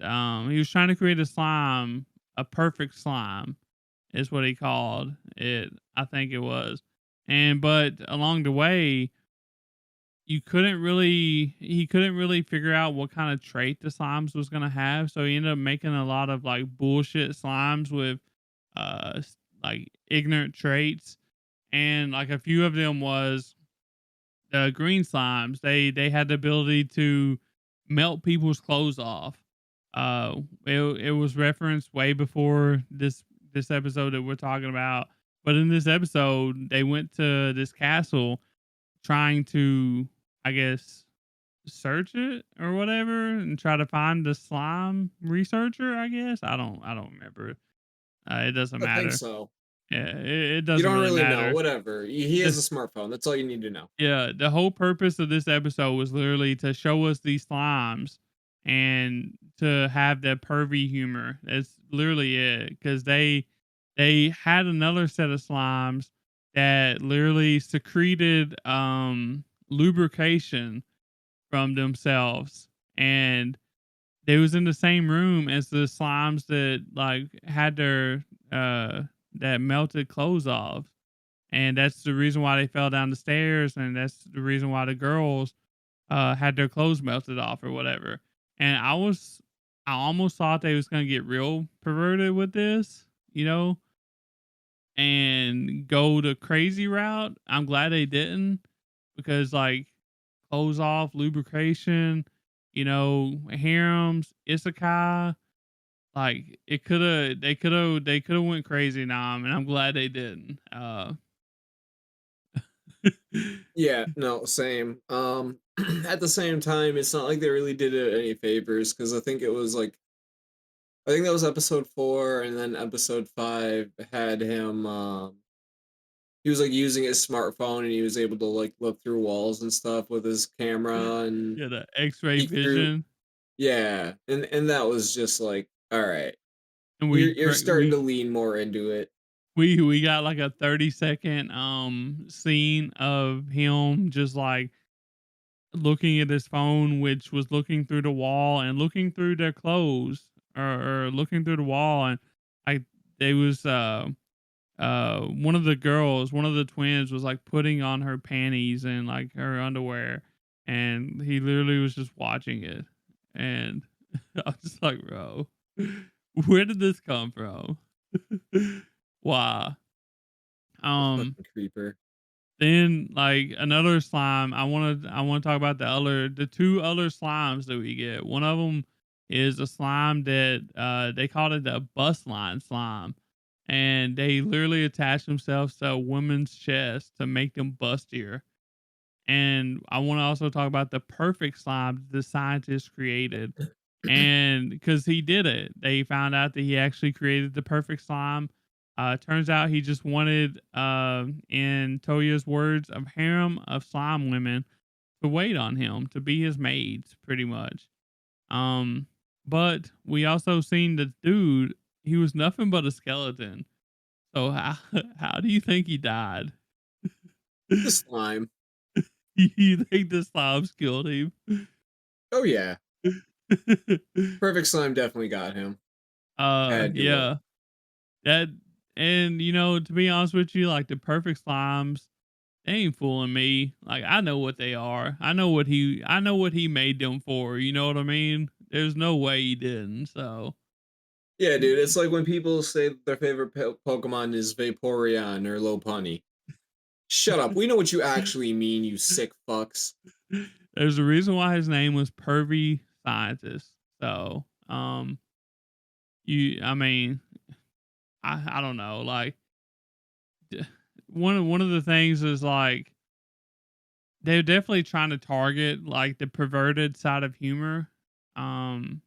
he was trying to create a slime, a perfect slime is what he called it. I think it was. And but along the way, he couldn't really figure out what kind of trait the slimes was gonna have. So he ended up making a lot of like bullshit slimes with like ignorant traits. And like a few of them was the green slimes. They had the ability to melt people's clothes off. It was referenced way before this episode that we're talking about. But in this episode, they went to this castle trying to, I guess, search it or whatever and try to find the slime researcher. I guess I don't remember. It doesn't I think matter. so. Yeah, it You doesn't don't really really know. matter. Whatever. He has The a smartphone. That's all you need to know. Yeah, the whole purpose of this episode was literally to show us these slimes and to have that pervy humor. That's literally it. Because they had another set of slimes that literally secreted lubrication from themselves, and they was in the same room as the slimes that like had their uh that melted clothes off, and that's the reason why they fell down the stairs, and that's the reason why the girls had their clothes melted off or whatever. And I almost thought they was gonna get real perverted with this, you know, and go the crazy route. I'm glad they didn't, because like clothes off, lubrication, harems, isekai, like they could have went crazy now, and I'm glad they didn't. Yeah, no, same. At the same time, it's not like they really did it any favors because I think that was episode 4, and then episode 5 had him. He was like using his smartphone, and he was able to like look through walls and stuff with his camera and Yeah, the X-ray peek through. vision, Yeah, and that was just like, all right, and you're starting to lean more into it. we got like a 30-second scene of him just like looking at his phone, which was looking through the wall and looking through their clothes, or looking through the wall, and I they was one of the girls, one of the twins was like putting on her panties and like her underwear, and he literally was just watching it, and I was just like, bro, where did this come from? Why? The Um, fucking creeper. then like another slime, I want to talk about the two other slimes that we get. One of them is a slime that they called it the bust line slime, and they literally attach themselves to a woman's chest to make them bustier. And I want to also talk about the perfect slime the scientists created. And because he did it, they found out that he actually created the perfect slime. Turns out he just wanted, in Toya's words, a harem of slime women to wait on him, to be his maids, pretty much. Um, but we also seen the dude, he was nothing but a skeleton. So how, how do you think he died? The slime. You think the slimes killed him? Oh yeah, perfect slime definitely got him. Had to have. Yeah. That and to be honest with you, like the perfect slimes, they ain't fooling me. Like I know what they are. I know what he made them for. You know what I mean? There's no way he didn't. So Yeah, dude, it's like when people say that their favorite Pokemon is Vaporeon or Lopunny. Shut up. We know what you actually mean, you sick fucks. there's a reason why his name was Pervy Scientist. So I mean, I don't know. Like one of the things is like they're definitely trying to target like the perverted side of humor. Um,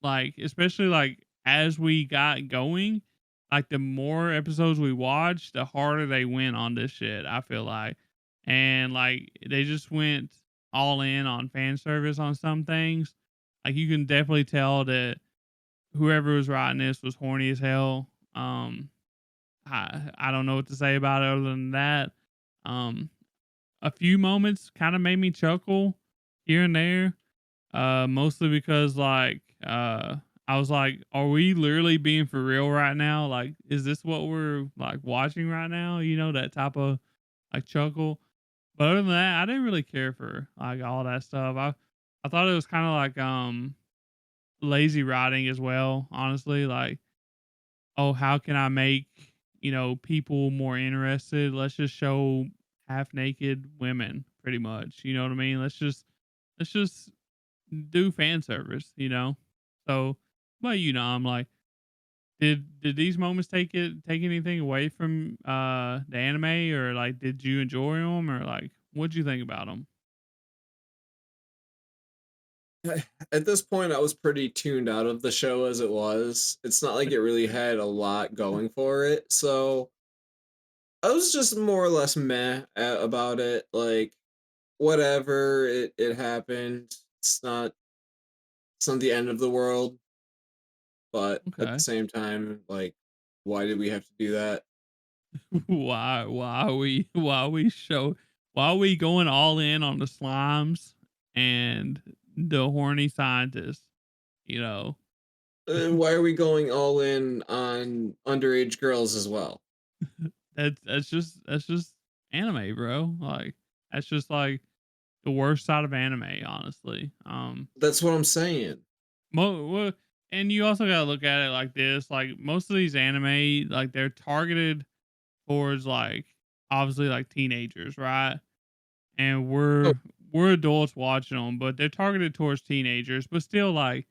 like especially like as we got going, like the more episodes we watched, the harder they went on this shit. I feel like, and like they just went all in on fan service on some things. Like you can definitely tell that whoever was writing this was horny as hell. I don't know what to say about it other than that. Um, a few moments kind of made me chuckle here and there. Mostly because I was like, are we literally being for real right now? Like, is this what we're like watching right now? You know, that type of like chuckle. But other than that, I didn't really care for like all that stuff. I thought it was kind of like lazy writing as well, honestly. Like, oh, how can I make, people more interested? Let's just show half naked women pretty much. You know what I mean? Let's just do fan service, you know? So, but I'm like, did these moments take anything away from the anime, or like did you enjoy them, or like what'd you think about them? At this point, I was pretty tuned out of the show as it was. It's not like it really had a lot going for it, so I was just more or less meh about it. Like, whatever, it happened. It's not the end of the world, but at the Okay. same time, like, why did we have to do that? Why are we going all in on the slimes and the horny scientists, you know? Why are we going all in on underage girls as well? That's just anime, bro. Like that's just like the worst side of anime, honestly. That's what I'm saying. And you also gotta look at it like this: like most of these anime, like they're targeted towards like obviously like teenagers, right? And Oh, we're adults watching them, but they're targeted towards teenagers. But still, like,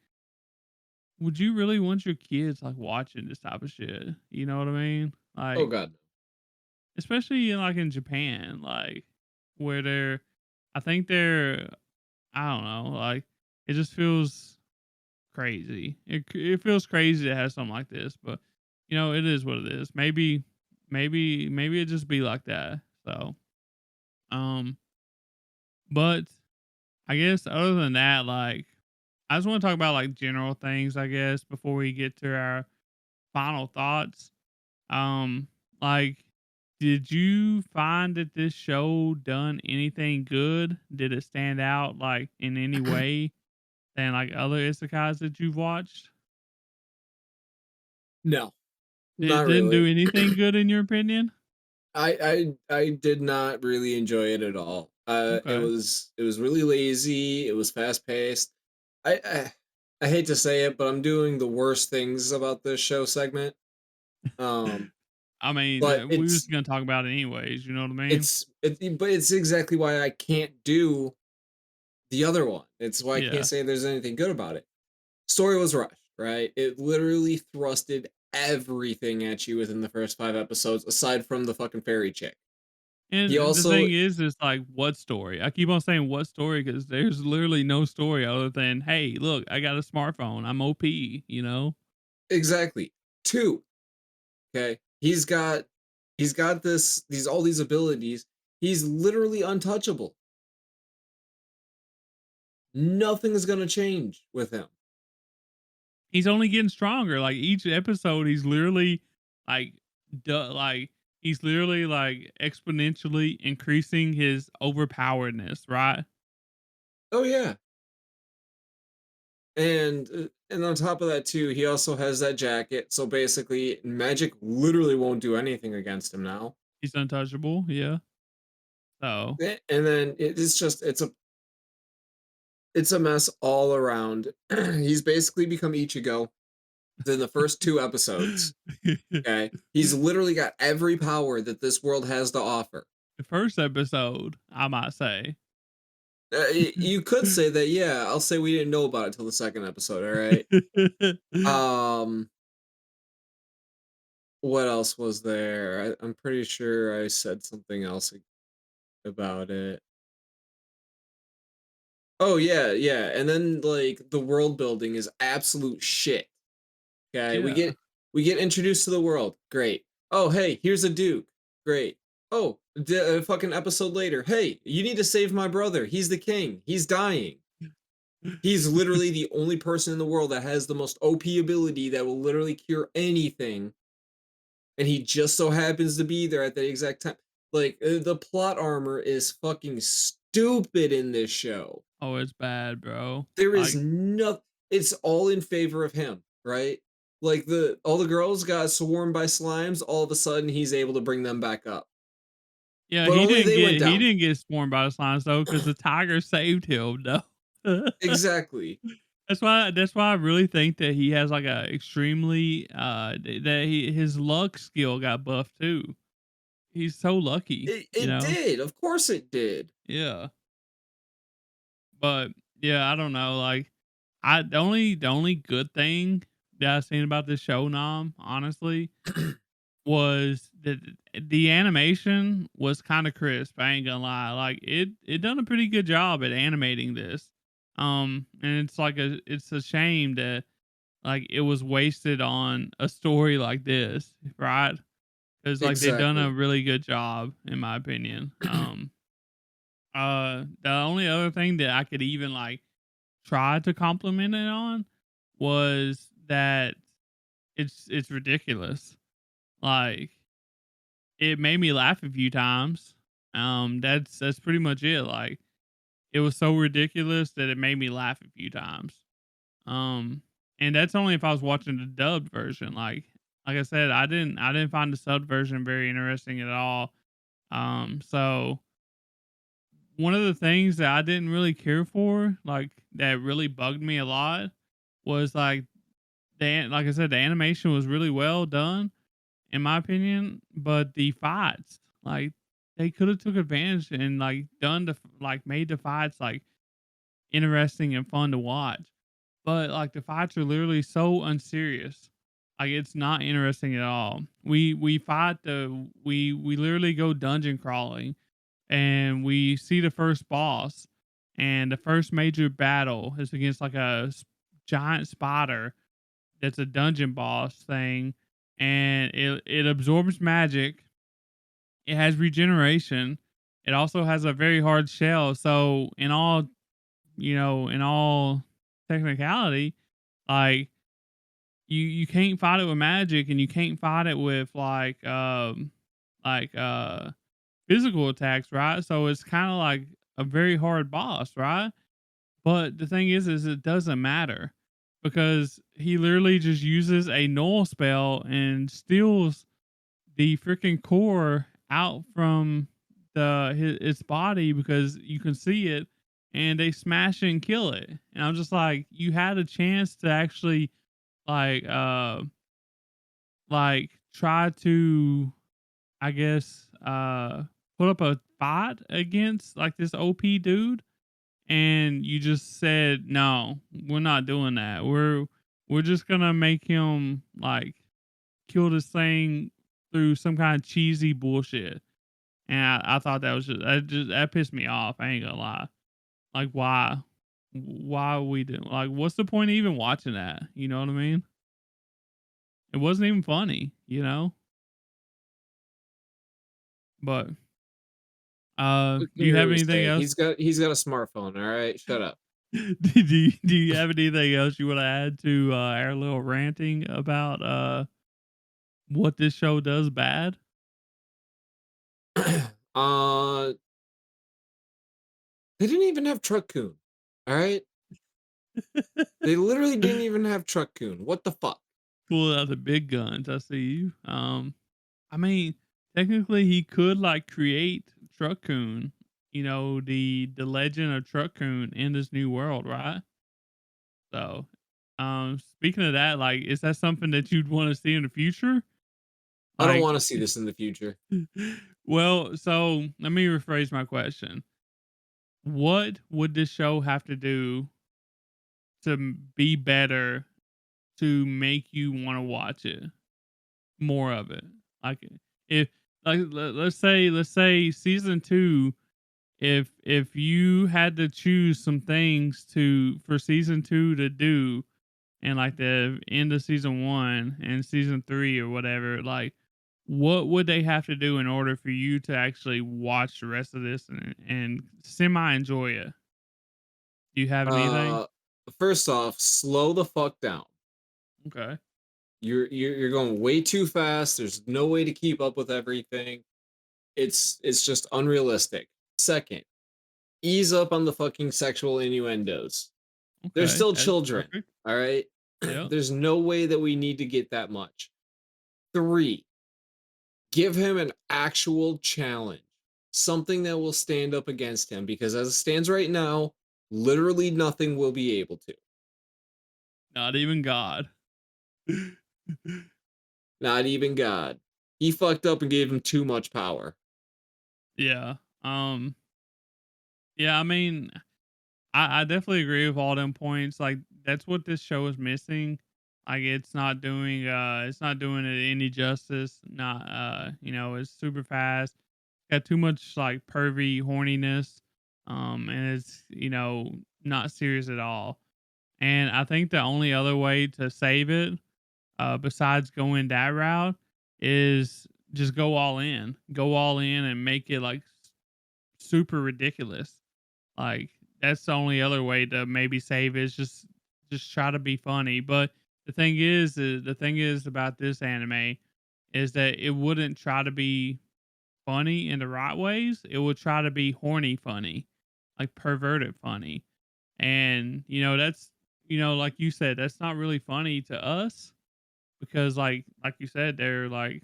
would you really want your kids like watching this type of shit? You know what I mean? oh Like, God. especially in like in Japan, like where I think they're, I don't know, like it just feels crazy. It feels crazy to have something like this, but it is what it is. Maybe it just be like that. So, um, but I guess other than that, like I just want to talk about like general things, I guess, before we get to our final thoughts. Um, like, did you find that this show done anything good? Did it stand out like in any way than like other isekais that you've watched? No, It not didn't do really. anything good in your opinion? I did not really enjoy it at all. It Okay. was really lazy. It was fast paced. I hate to say it, but I'm doing the worst things about this show segment. Um, I mean, but we was gonna talk about it anyways. You know what I mean? but it's exactly why I can't do the other one. It's why I can't Yeah. say there's anything good about it. Story was rushed, right? It literally thrusted everything at you within the first 5 episodes, aside from the fucking fairy chick. He And the also thing is like, what story? I keep on saying what story because there's literally no story other than, hey, look, I got a smartphone. I'm OP, you know? exactly two. Okay, he's got these all these abilities. He's literally untouchable. Nothing is gonna change with him. He's only getting stronger. Like each episode, he's literally like, like he's literally like exponentially increasing his overpoweredness, right? Oh yeah, and on top of that too, he also has that jacket. So basically, magic literally won't do anything against him now. He's untouchable. Yeah. So And then it's a mess all around. He's basically become Ichigo in the first 2 episodes. the Okay, he's literally got every power that this world has to offer. first episode, I might say. You could say that, yeah. I'll say we didn't know about it till the second episode. All right. Um, what else was there? I'm pretty sure I said something else about it. Oh yeah, yeah. And then like the world building is absolute shit. Okay, Yeah. we get introduced to the world. Great. Oh, hey, here's a duke. Great. Oh, a fucking episode later. Hey, you need to save my brother. He's the king. He's dying. He's literally the only person in the world that has the most OP ability that will literally cure anything, and he just so happens to be there at the exact time. Like the plot armor is fucking stupid in this show. Oh, it's bad, bro. There is Like, no, it's all in favor of him, right? Like all the girls got swarmed by slimes, all of a sudden he's able to bring them back up. yeah, But only they went he down. didn't get swarmed by the slimes though, because the tiger saved him though. Exactly. That's why I really think that he has like a extremely that his luck skill got buffed too. He's so lucky, you It know? did. Of course it did. Yeah. But yeah, I don't know. Like the only good thing that I've seen about this show, Nom, honestly, was that the animation was kind of crisp. I ain't gonna lie. Like it done a pretty good job at animating this. And it's a shame that like it was wasted on a story like this, right? Because like they done a Exactly. really good job, in my opinion. The only other thing that I could even like try to compliment it on was that it's ridiculous. Like it made me laugh a few times. That's pretty much it. Like it was so ridiculous that it made me laugh a few times. Um, and that's only if I was watching the dubbed version. Like I said, I didn't find the sub version very interesting at all. So one of the things that I didn't really care for, like that really bugged me a lot, was like I said, the animation was really well done in my opinion, but the fights, like they could have took advantage and like made the fights like interesting and fun to watch. But like the fights are literally so unserious. Like it's not interesting at all. We literally go dungeon crawling and we see the first boss, and the first major battle is against like giant spider that's a dungeon boss thing, and it absorbs magic. It has regeneration. It also has a very hard shell. So in all technicality, like you can't fight it with magic, and you can't fight it with like physical attacks, right? So it's kind of like a very hard boss, right? But the thing is it doesn't matter because he literally just uses a null spell and steals the freaking core out from its body because you can see it, and they smash it and kill it. And I'm just like, you had a chance to actually like try to, I guess, put up a fight against like this OP dude, and you just said no, we're not doing that. We're just gonna make him like kill this thing through some kind of cheesy bullshit. And I thought that pissed me off. I ain't gonna lie. Like why are we doing, like, what's the point of even watching that? You know what I mean? It wasn't even funny, you know. But What do can you you have really anything say? else? He's got a smartphone, all right? Shut up. Do you have anything else you want to add to our little ranting about what this show does bad? uh they didn't even have Truck Coon. All right? They literally didn't even have Truck Coon. What the fuck? Pull out the big guns. I see you. I mean, technically, he could like create Truck-kun. You know, the legend of Truck-kun in this new world, right? So, speaking of that, like, is that something that you'd want to see in the future? I don't Like, want to see this in the future. well, so let me rephrase my question. What would this show have to do to be better to make you want to watch it? More of it. Like if let's say season 2 if you had to choose some things to for season 2 to do and like the end of season 1 and season 3 or whatever, like what would they have to do in order for you to actually watch the rest of this and semi enjoy it? Do you have anything? Uh, First off, slow the fuck down. Okay. You're going way too fast. There's no way to keep up with everything. It's just unrealistic. Second, ease up on the fucking sexual innuendos. They're Okay. still That's children, perfect. all right? Yep. There's no way that we need to get that much. Three, give him an actual challenge, something that will stand up against him, because as it stands right now, literally nothing will be able to. Not even God. Not even God. He fucked up and gave him too much power. Yeah. Um yeah, I mean, I definitely agree with all them points. Like that's what this show is missing. Like it's not doing it any justice. Not it's super fast. Got too much like pervy horniness. And it's, not serious at all. And I think the only other way to save it, besides going that route, is just go all in. Go all in and make it like super ridiculous. Like that's the only other way to maybe save it, is just try to be funny. But the thing is about this anime is that it wouldn't try to be funny in the right ways. It would try to be horny funny, like perverted funny. And that's like you said, that's not really funny to us because like you said, they're like,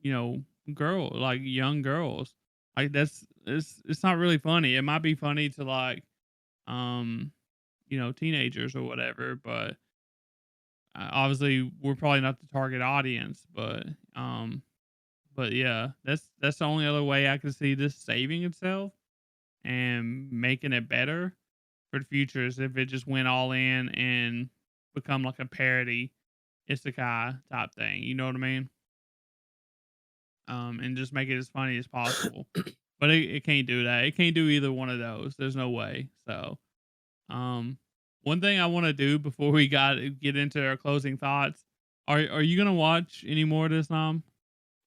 like young girls. Like it's not really funny. It might be funny to like um teenagers or whatever, but obviously we're probably not the target audience, but yeah, that's the only other way I can see this saving itself and making it better for the future is if it just went all in and become like a parody isekai type thing. You know what I mean? And just make it as funny as possible. But it can't do that. It can't do either one of those. There's no way. So, um, one thing I want to do before we get into our closing thoughts, are you gonna watch any more of this, Nam?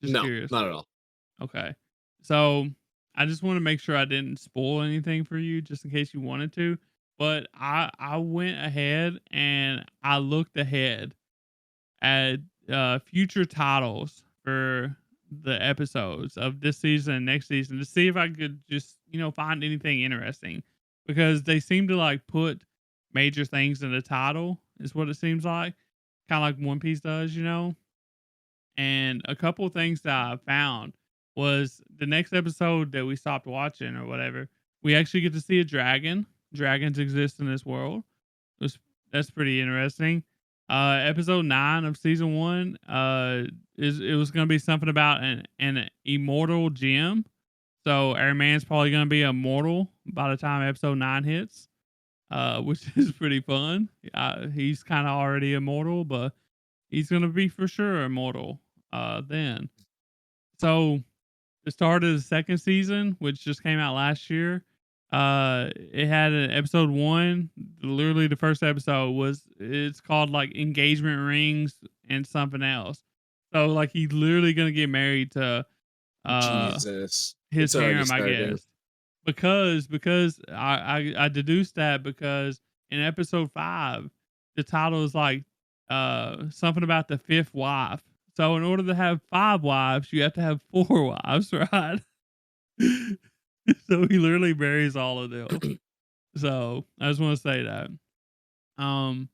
Just No, curious. not at all. Okay. So I just want to make sure I didn't spoil anything for you just in case you wanted to. But I went ahead and I looked ahead at future titles for the episodes of this season and next season to see if I could just, find anything interesting because they seem to like put major things in the title, is what it seems like. Kind of like One Piece does, and a couple of things that I found was the next episode that we stopped watching or whatever, we actually get to see a dragon. Dragons exist in this world. It was, that's pretty interesting. Episode 9 of season 1 is it was going to be something about an immortal gem. So our man's probably going to be immortal by the time episode 9 hits, which is pretty fun. He's kind of already immortal, but he's gonna be for sure immortal then. So the start of the second season, which just came out last year, it had an episode 1. Literally, the first episode was it's called like engagement rings and something else. So like he's literally gonna get married to uh Jesus. his It's already harem, I starting. guess. Because I deduced that because in episode 5, the title is like something about the fifth wife. So in order to have 5 wives, you have to have 4 wives, right? So he literally marries all of them. So I just want to say that. Um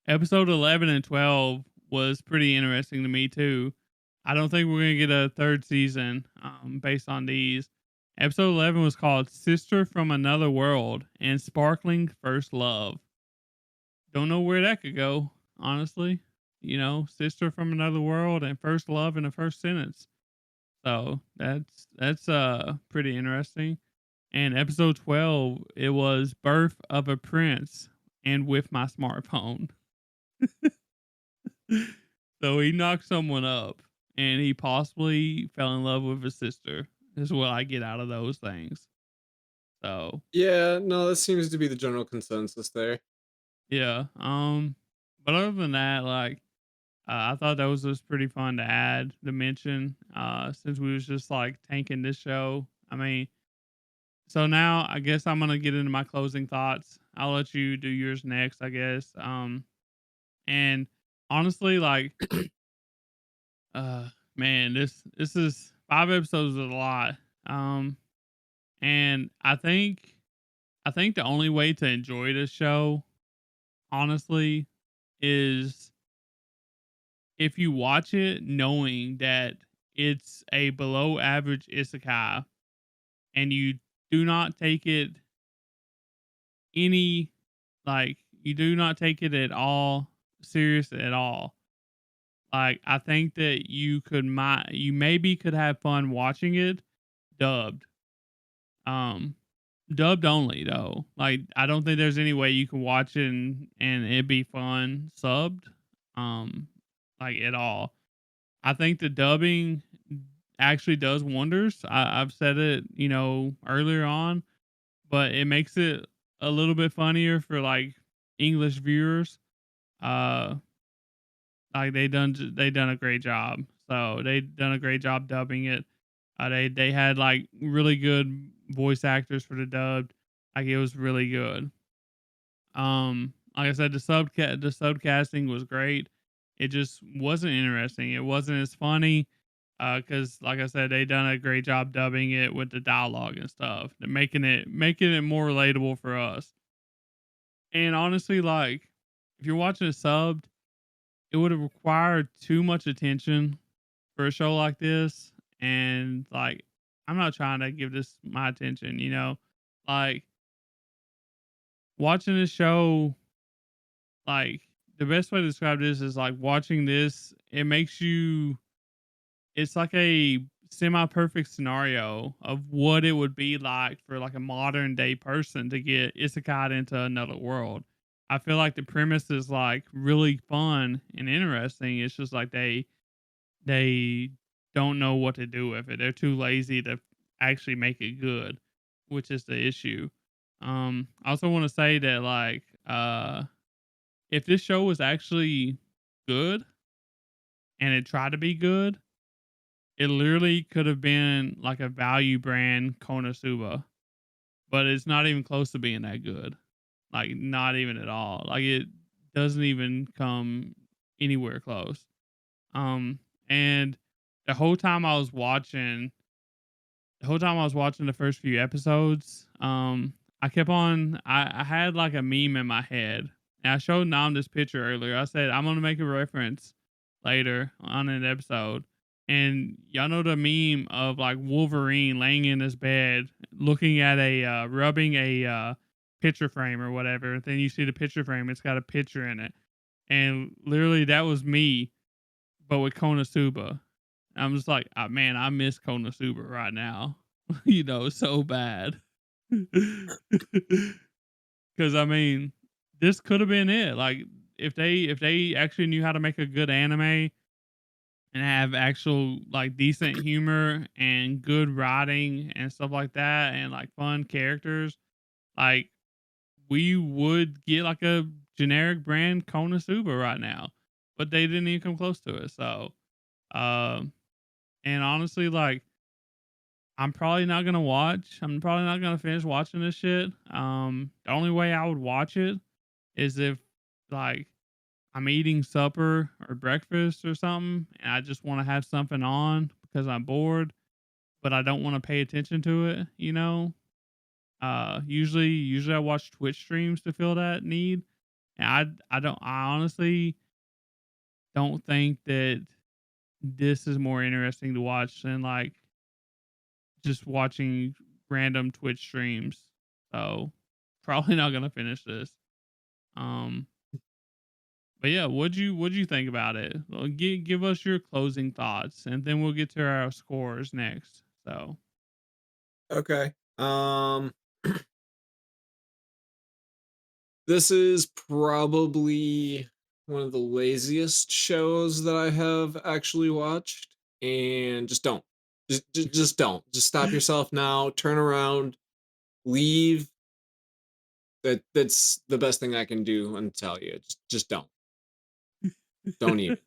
Episode 11 and 12 was pretty interesting to me too. I don't think we're gonna get a third season based on these. Episode 11 was called "Sister from Another World" and "Sparkling First Love." Don't know where that could go, honestly. Sister from another world and first love in the first sentence. So that's pretty interesting. And episode 12, it was "Birth of a Prince" and "With My Smartphone." So he knocked someone up and he possibly fell in love with his sister, is what I get out of those things. So Yeah, no, that seems to be the general consensus there. yeah. But other than that, like I thought that was pretty fun to add to mention. Since we was just like tanking this show. I mean, so now I guess I'm gonna get into my closing thoughts. I'll let you do yours next, I guess. And honestly, like, uh, man, this is 5 episodes is a lot. Um, and I think the only way to enjoy this show, honestly, is if you watch it knowing that it's a below average isekai and you do not take it any like you do not take it at all serious at all. Like I think that you maybe could have fun watching it dubbed. Um dubbed only though. Like I don't think there's any way you can watch it and it'd be fun subbed. Um like at all. I think the dubbing actually does wonders. I've said it, earlier on, but it makes it a little bit funnier for like English viewers. Uh, like they done a great job. So they done a great job dubbing it. They had like really good voice actors for the dubbed. Like it was really good. Like I said, the subcasting was great. It just wasn't interesting. It wasn't as funny. Cause like I said, they done a great job dubbing it with the dialogue and stuff. They're making it more relatable for us. And honestly, like if you're watching it subbed, it would have required too much attention for a show like this. And like I'm not trying to give this my attention. Like watching this show, like the best way to describe this is like watching this, it makes you it's like a semi perfect scenario of what it would be like for like a modern day person to get isekai into another world. I feel like the premise is like really fun and interesting. It's just like they don't know what to do with it. They're too lazy to actually make it good, which is the issue. I also want to say that like if this show was actually good and it tried to be good, it literally could have been like a value brand Konosuba, but it's not even close to being that good. Like not even at all. Like it doesn't even come anywhere close. Um and the whole time I was watching the first few episodes, I had like a meme in my head. And I showed Nam this picture earlier. I said I'm gonna make a reference later on an episode. And y'all know the meme of like Wolverine laying in his bed, looking at rubbing a picture frame or whatever. Then you see the picture frame; it's got a picture in it, and literally that was me, but with Konosuba. I'm just like, man, I miss Konosuba right now, so bad. Because I mean, this could have been it. Like if they actually knew how to make a good anime and have actual like decent humor and good writing and stuff like that, and like fun characters, like we would get like a generic brand Konosuba right now. But they didn't even come close to it. So, um, and honestly, like I'm probably not gonna finish watching this shit. The only way I would watch it is if like I'm eating supper or breakfast or something and I just want to have something on because I'm bored, but I don't want to pay attention to it. Usually I watch Twitch streams to fill that need. And I honestly don't think that this is more interesting to watch than like just watching random Twitch streams. So probably not gonna finish this. Um, but yeah, what'd you think about it? Well, give us your closing thoughts, and then we'll get to our scores next. So Okay. This is probably one of the laziest shows that I have actually watched, and just don't. Just don't. Just stop yourself now. Turn around. leave. That's the best thing I can do and tell you. Just don't even.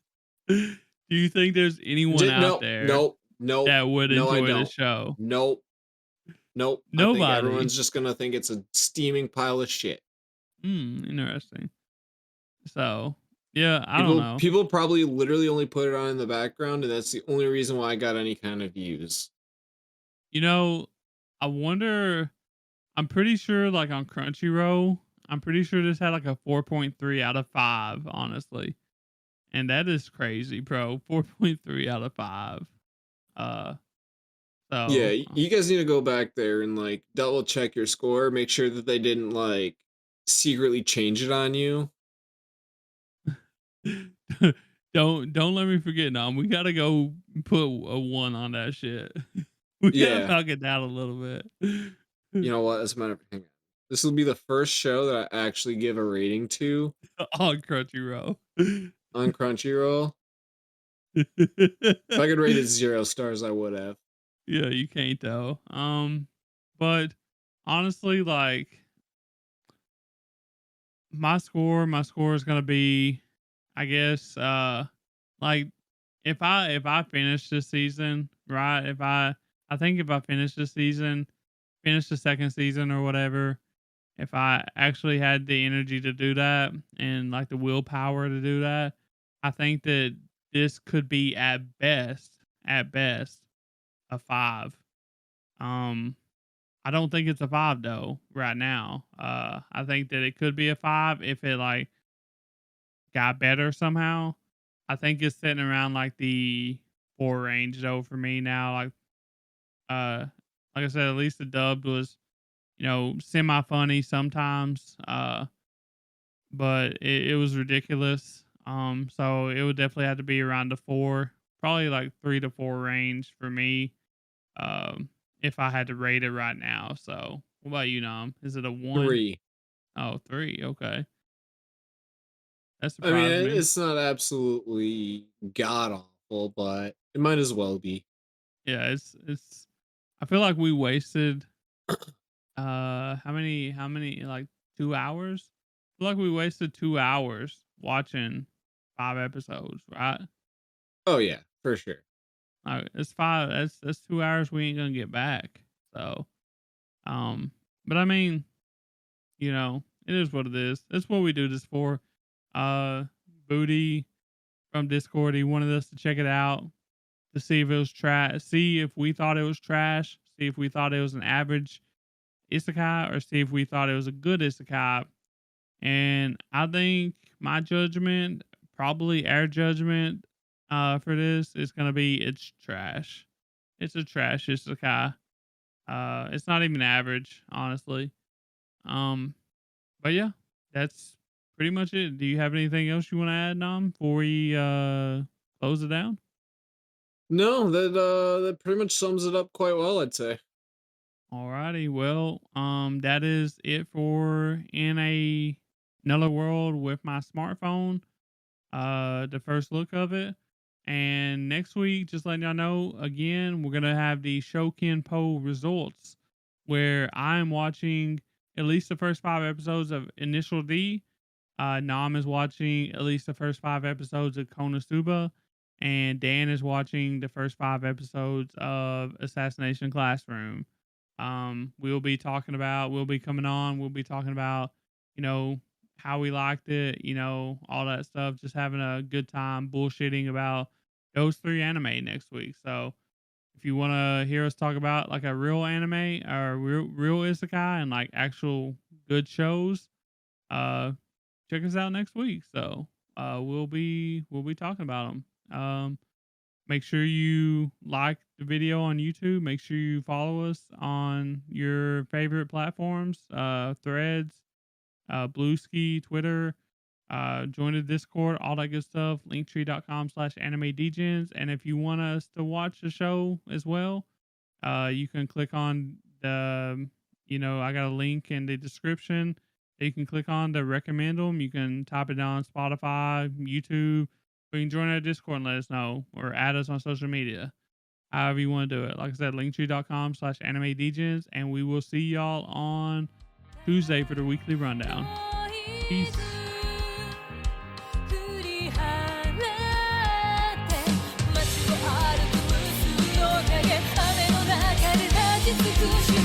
Do you think there's anyone out Nope, there nope, nope, that would no, I enjoy the don't. show? Nope, nope. I think Nobody. everyone's just gonna think it's a steaming pile of shit. Interesting. So, yeah, I don't People know. people probably literally only put it on in the background, and that's the only reason why I got any kind of views. You know, I wonder. I'm pretty sure, like on Crunchyroll, I'm pretty sure this had like a 4.3 out of 5, honestly. And that is crazy, bro. 4.3 out of 5. Uh, Yeah, so you guys need to go back there and like double check your score, make sure that they didn't like secretly change it on you. don't let me forget, Nam. We gotta go put a 1 on that shit. We gotta Yeah, knock it down a little bit. you know what? As a matter of hang on. This will be the first show that I actually give a rating to On Crunchyroll. on Crunchyroll. If I could rate it 0 stars, I would have. Yeah, you can't though. But honestly, like my score is gonna be, I guess, like if I finish this season, right? I think if I finish this season, finish the second season or whatever, if I actually had the energy to do that and like the willpower to do that, I think that this could be at best, a 5. Um, I don't think it's a 5 though right now. I think that it could be a 5 if it like got better somehow. I think it's sitting around like the 4 range though for me now. Uh, like I said, at least the dubbed was, semi funny sometimes. But it was ridiculous. So it would definitely have to be around the 4, probably like 3 to 4 range for me. Um, if I had to rate it right now. So what about you, Nom? Is it a 1? 3. Oh, 3. Okay. That I mean, surprised me. it's not absolutely god awful, but it might as well be. Yeah, it's I feel like we wasted how many like 2 hours? I feel like we wasted 2 hours watching 5 episodes, right? Oh yeah, for sure. It's 5 that's 2 hours we ain't gonna get back. So, um but I mean, it is what it is. That's what we do this for. Booty from Discord, he wanted us to check it out to see if it was trash, see if we thought it was trash, see if we thought it was an average isekai, or see if we thought it was a good isekai. And I think my judgment, probably our judgment, for this is gonna be it's trash. It's a trash isekai. It's not even average, honestly. Um, but yeah, that's pretty much it. Do you have anything else you want to add, Nam, before we close it down? No, that pretty much sums it up quite well, I'd say. Alrighty, well, that is it for in a another world with my smartphone. The first look of it, and next week, just letting y'all know again, we're gonna have the Show Ken Pon results, where I'm watching at least the first 5 episodes of Initial D. Nam is watching at least the first 5 episodes of Konosuba, and Dan is watching the first 5 episodes of Assassination Classroom. We'll be coming on, we'll be talking about, you know, how we liked it, all that stuff, just having a good time bullshitting about those 3 anime next week. So if you want to hear us talk about like a real anime or real isekai and like actual good shows, uh, check us out next week. So we'll be talking about them. Make sure you like the video on YouTube. Make sure you follow us on your favorite platforms, Threads, Blueski, Twitter. Join the Discord, all that good stuff. Linktree.com/anime Degens. And if you want us to watch the show as well, you can click on I got a link in the description that you can click on to recommend them. You can type it on Spotify, YouTube, or you can join our Discord and let us know or add us on social media. however you want to do it. Like I said, linktree.com/anime degens, and we will see y'all on Tuesday for the weekly rundown. Peace. 振り払って街を歩く無数の影雨の中で立ち尽くし